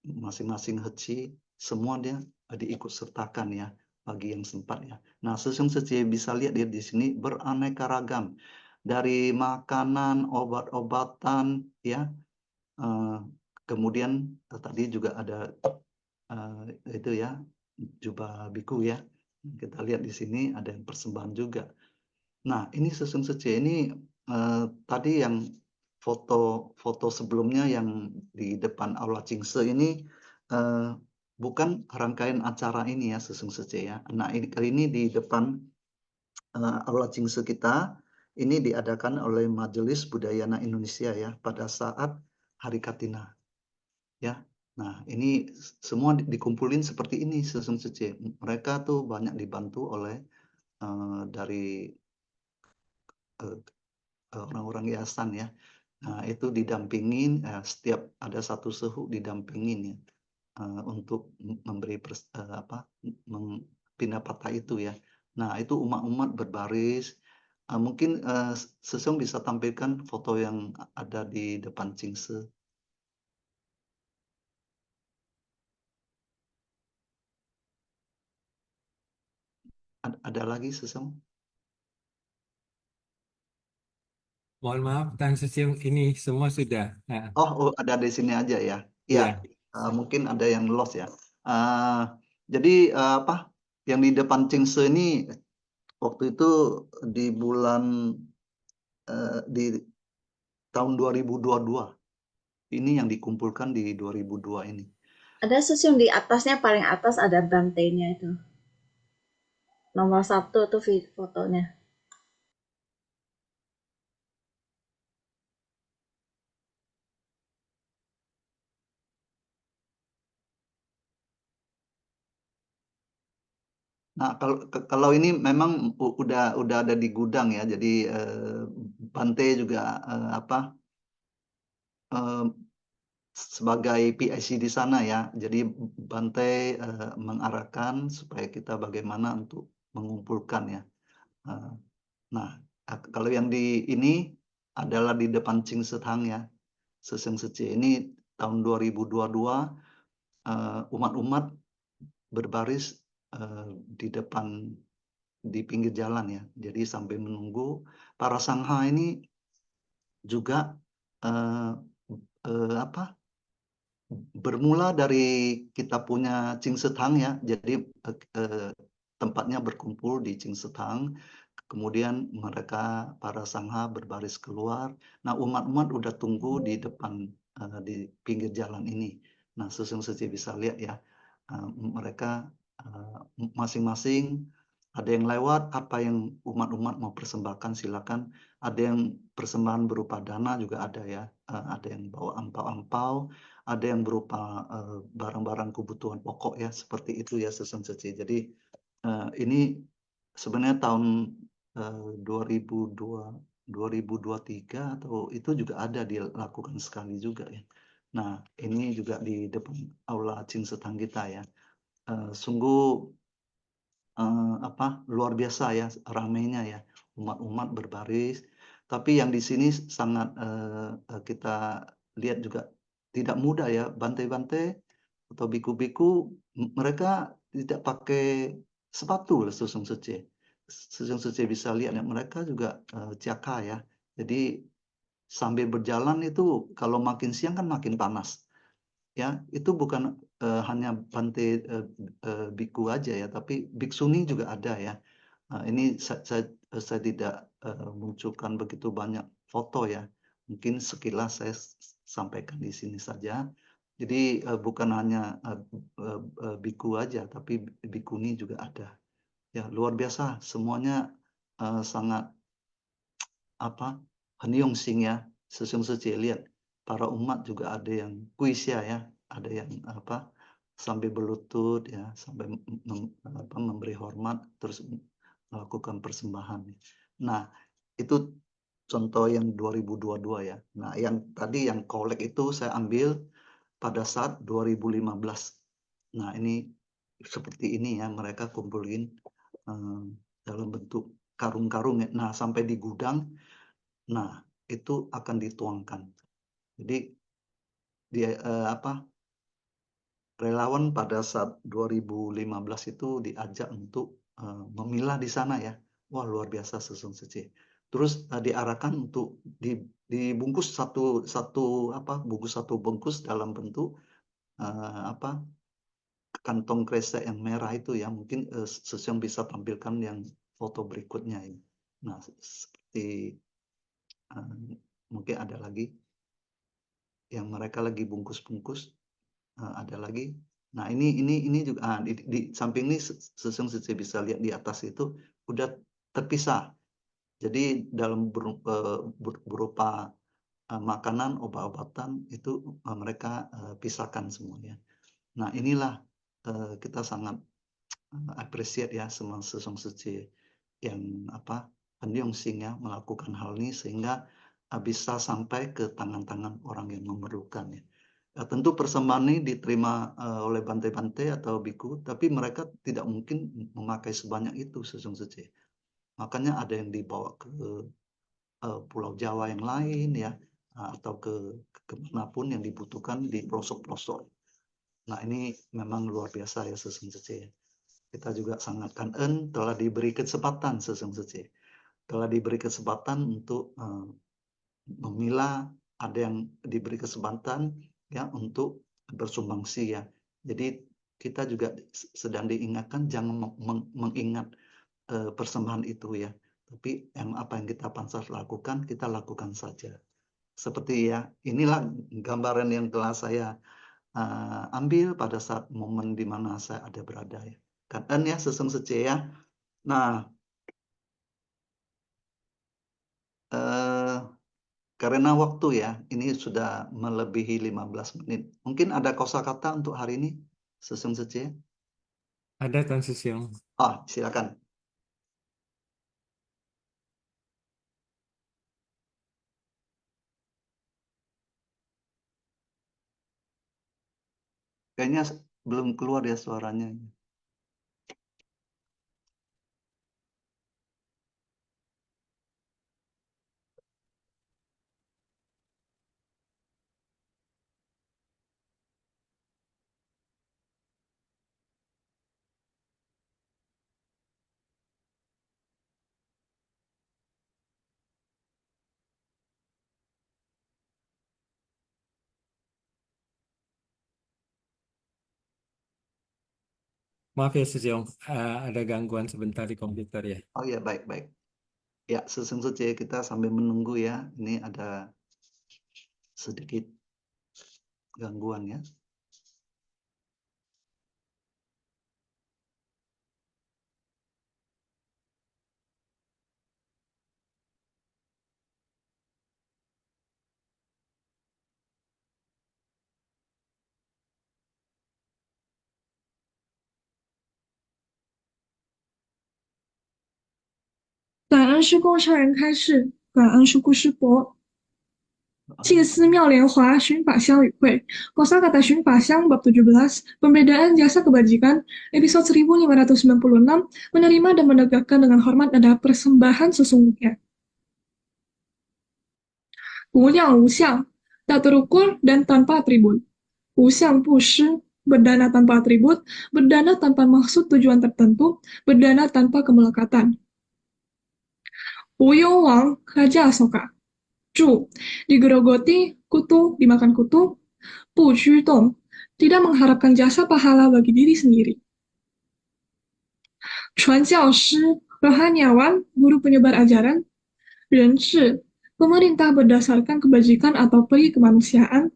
masing-masing heci, semua dia diikut sertakan ya, bagi yang sempat ya. Nah, Sesung Sece bisa lihat dia di sini beraneka ragam, dari makanan, obat-obatan ya, kemudian tadi juga ada itu ya, jubah biku ya. Kita lihat di sini ada yang persembahan juga. Nah, ini Sesung Sece ini tadi yang foto sebelumnya yang di depan Aula Cingse ini bukan rangkaian acara ini ya Sesung Sece ya. Nah, ini di depan Aula Cingse kita ini diadakan oleh Majelis Budaya Anak Indonesia ya pada saat Hari Katina ya. Nah, ini semua dikumpulin seperti ini Sesung Sece. Mereka tuh banyak dibantu oleh dari orang-orang yayasan ya. Nah, itu didampingin, setiap ada satu suhu didampingin ya, untuk memberi pindah patah itu ya. Nah, itu umat-umat berbaris. Mungkin Sesung bisa tampilkan foto yang ada di depan Cingse. Ada lagi Sesung? Mohon maaf, Tan Sesiung, ini semua sudah. Nah, Oh, ada di sini aja ya. iya. Ya, mungkin ada yang lost ya. Jadi yang di depan Cingse ini waktu itu di bulan di tahun 2022. Ini yang dikumpulkan di 2002 ini. Ada Sesiung di atasnya, paling atas ada bantainya itu. Nomor 1 tuh fotonya. Nah, kalau ini memang udah ada di gudang ya. Jadi Bante juga sebagai PIC di sana ya. Jadi Bante mengarahkan supaya kita bagaimana untuk mengumpulkan ya. Nah, kalau yang di ini adalah di depan Cingse Hang ya. Sesung Sece ini tahun 2022 umat-umat berbaris di depan, di pinggir jalan ya. Jadi sampai menunggu para sangha ini juga bermula dari kita punya Cingse Hang ya. Jadi tempatnya berkumpul di Cingse Hang. Kemudian mereka para sangha berbaris keluar. Nah, umat-umat udah tunggu di depan di pinggir jalan ini. Nah, Sesung Sece bisa lihat ya, mereka masing-masing ada yang lewat, apa yang umat-umat mau persembahkan silakan. Ada yang persembahan berupa dana juga ada ya. Ada yang bawa ampau-ampau, ada yang berupa barang-barang kebutuhan pokok ya, seperti itu ya Sesung Sece. Jadi ini sebenarnya tahun 2023 atau itu juga ada dilakukan sekali juga ya. Nah, ini juga di depan aula Cing Setang kita ya. Sungguh luar biasa ya ramainya ya, umat-umat berbaris. Tapi yang di sini sangat kita lihat juga tidak mudah ya, bantai-bantai atau biku-biku mereka tidak pakai sepatu Sesung Sece. Sesung Sece bisa lihat ya, mereka juga caka ya. Jadi sambil berjalan itu kalau makin siang kan makin panas. Ya, itu bukan hanya Bante biku aja ya, tapi biksuni juga ada ya. Ini saya tidak munculkan begitu banyak foto ya. Mungkin sekilas saya sampaikan di sini saja. Jadi bukan hanya biku aja, tapi bikuni juga ada. Ya, luar biasa. Semuanya sangat Henyong Sing ya, Sesung Sece lihat para umat juga ada yang kuisya ya, ada yang sampai berlutut ya, sampai memberi hormat terus melakukan persembahan. Nah, itu contoh yang 2022 ya. Nah, yang tadi yang kolek itu saya ambil pada saat 2015. Nah, ini seperti ini ya, mereka kumpulin dalam bentuk karung-karung ya. Nah, sampai di gudang. Nah, itu akan dituangkan. Jadi dia relawan pada saat 2015 itu diajak untuk memilah di sana ya. Wah, luar biasa Sesung Sece. Terus diarahkan untuk dibungkus bungkus satu bungkus dalam bentuk kantong kresek yang merah itu ya. Mungkin Sesung bisa tampilkan yang foto berikutnya ini. Nah, seperti mungkin ada lagi yang mereka lagi bungkus-bungkus, ada lagi. Nah, ini juga di samping ini Sesung Sece bisa lihat di atas itu udah terpisah. Jadi dalam berupa makanan, obat-obatan itu mereka pisahkan semuanya. Nah, inilah kita sangat appreciate ya sama Sesung Sece yang Henyong Sing ya melakukan hal ini sehingga bisa sampai ke tangan-tangan orang yang memerlukan ya. Tentu persembahan ini diterima oleh bantai-bantai atau biku, tapi mereka tidak mungkin memakai sebanyak itu Sesung Sece. Makanya ada yang dibawa ke Pulau Jawa yang lain ya, atau ke manapun yang dibutuhkan di pelosok-pelosok. Nah, ini memang luar biasa ya Sesung Sece. Kita juga sangat kangen telah diberi kesempatan Sesung Sece. Telah diberi kesempatan untuk memilah, ada yang diberi kesempatan ya untuk bersumbangsi ya. Jadi kita juga sedang diingatkan jangan mengingat persembahan itu ya. Tapi apa yang kita pantas lakukan, kita lakukan saja. Seperti ya, inilah gambaran yang telah saya ambil pada saat momen di mana saya ada berada ya. Kan ya Sesung Sece ya. Nah, karena waktu ya, ini sudah melebihi 15 menit. Mungkin ada kosakata untuk hari ini, Sesung Sece? Ada Tuan Sesiong. Silakan. Kayaknya belum keluar ya suaranya. Maaf ya Sesiong, ada gangguan sebentar di komputer ya. Oh ya, baik-baik. Ya, Sesung Sece kita sambil menunggu ya. Ini ada sedikit gangguan ya. 师共上人开示，感恩师姑师伯。祭司妙莲华寻法香与会. Kosakata Shun Fasyang bab 17, pembedaan jasa kebajikan, episode 1596, menerima dan menegakkan dengan hormat adalah persembahan sesungguhnya. Wuliang wuxiang, tak terukur dan tanpa atribut. Wuxiang pushi, berdana tanpa atribut, berdana tanpa maksud tujuan tertentu, berdana tanpa kemelekatan. Wuyong Wang, Raja Asoka. Zhu, digerogoti, kutu, dimakan kutu. Bu Dong, tidak mengharapkan jasa pahala bagi diri sendiri. Chuan Jiao Shi, rohaniawan, guru penyebar ajaran. Ren Zhi, pemerintah berdasarkan kebajikan atau peri kemanusiaan.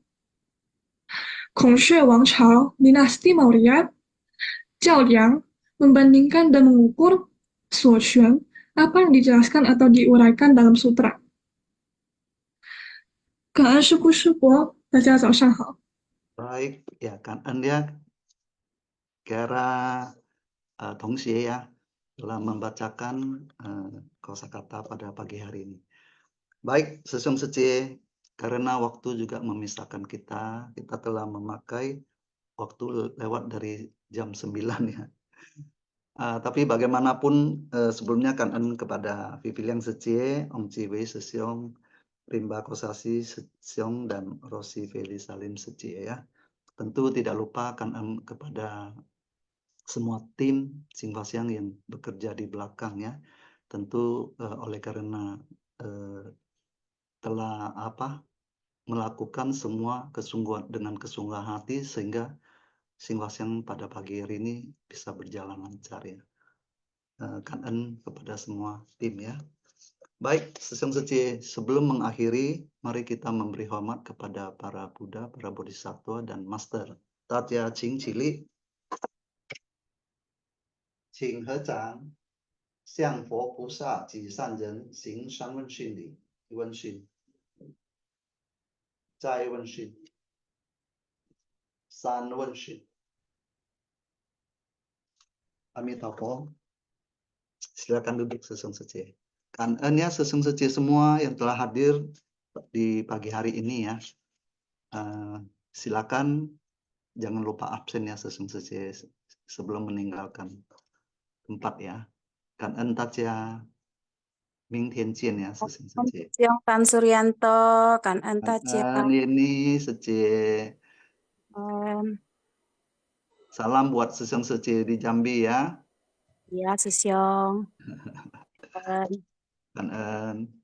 Kong Shui Wang Chao, dinasti Maurya. Jiao Liang, membandingkan dan mengukur. Suo Xuan, apa yang dijelaskan atau diuraikan dalam sutra. 感恩师姑师伯，大家早上好。 Baik, ya kan Anda kira Tongxie ya telah membacakan kosakata pada pagi hari ini. Baik, Sesiong Secie, karena waktu juga memisahkan kita telah memakai waktu lewat dari jam 9 ya. Tapi bagaimanapun sebelumnya kan kepada Viviliang Secie, Om Ciwei Sesiong, Rimba Kosasi Sesiong, dan Rosi Feli Salim Secie ya. Tentu tidak lupa kan kepada semua tim Singfasyang yang bekerja di belakang ya. Tentu oleh karena telah melakukan semua dengan kesungguhan hati sehingga Singfasyang pada pagi hari ini bisa berjalan lancar ya. Kan kepada semua tim ya. Baik, Sesiong Secie, sebelum mengakhiri, mari kita memberi hormat kepada para Buddha, para Bodhisattva, dan Master. Tatya Ching Cili, Ching He Zhang, Xiang Po Pusa Ji San Ren, Xing Shan Wen Xin Li, Wen Xin, Zai Wen Xin, San Wen Xin. Amitabha, silakan duduk Sesiong Secie. Kanannya Sesiong Secie semua yang telah hadir di pagi hari ini ya. Silakan jangan lupa absen ya Sesiong Secie sebelum meninggalkan tempat ya. Kanan Tatya Ming Tian Jian ya Sesiong Secie. Siang Tan Suryanto, kanan Tatya. Ini Secie. Salam buat Sesiong Secie di Jambi ya. Iya, Sesiong. Kanan.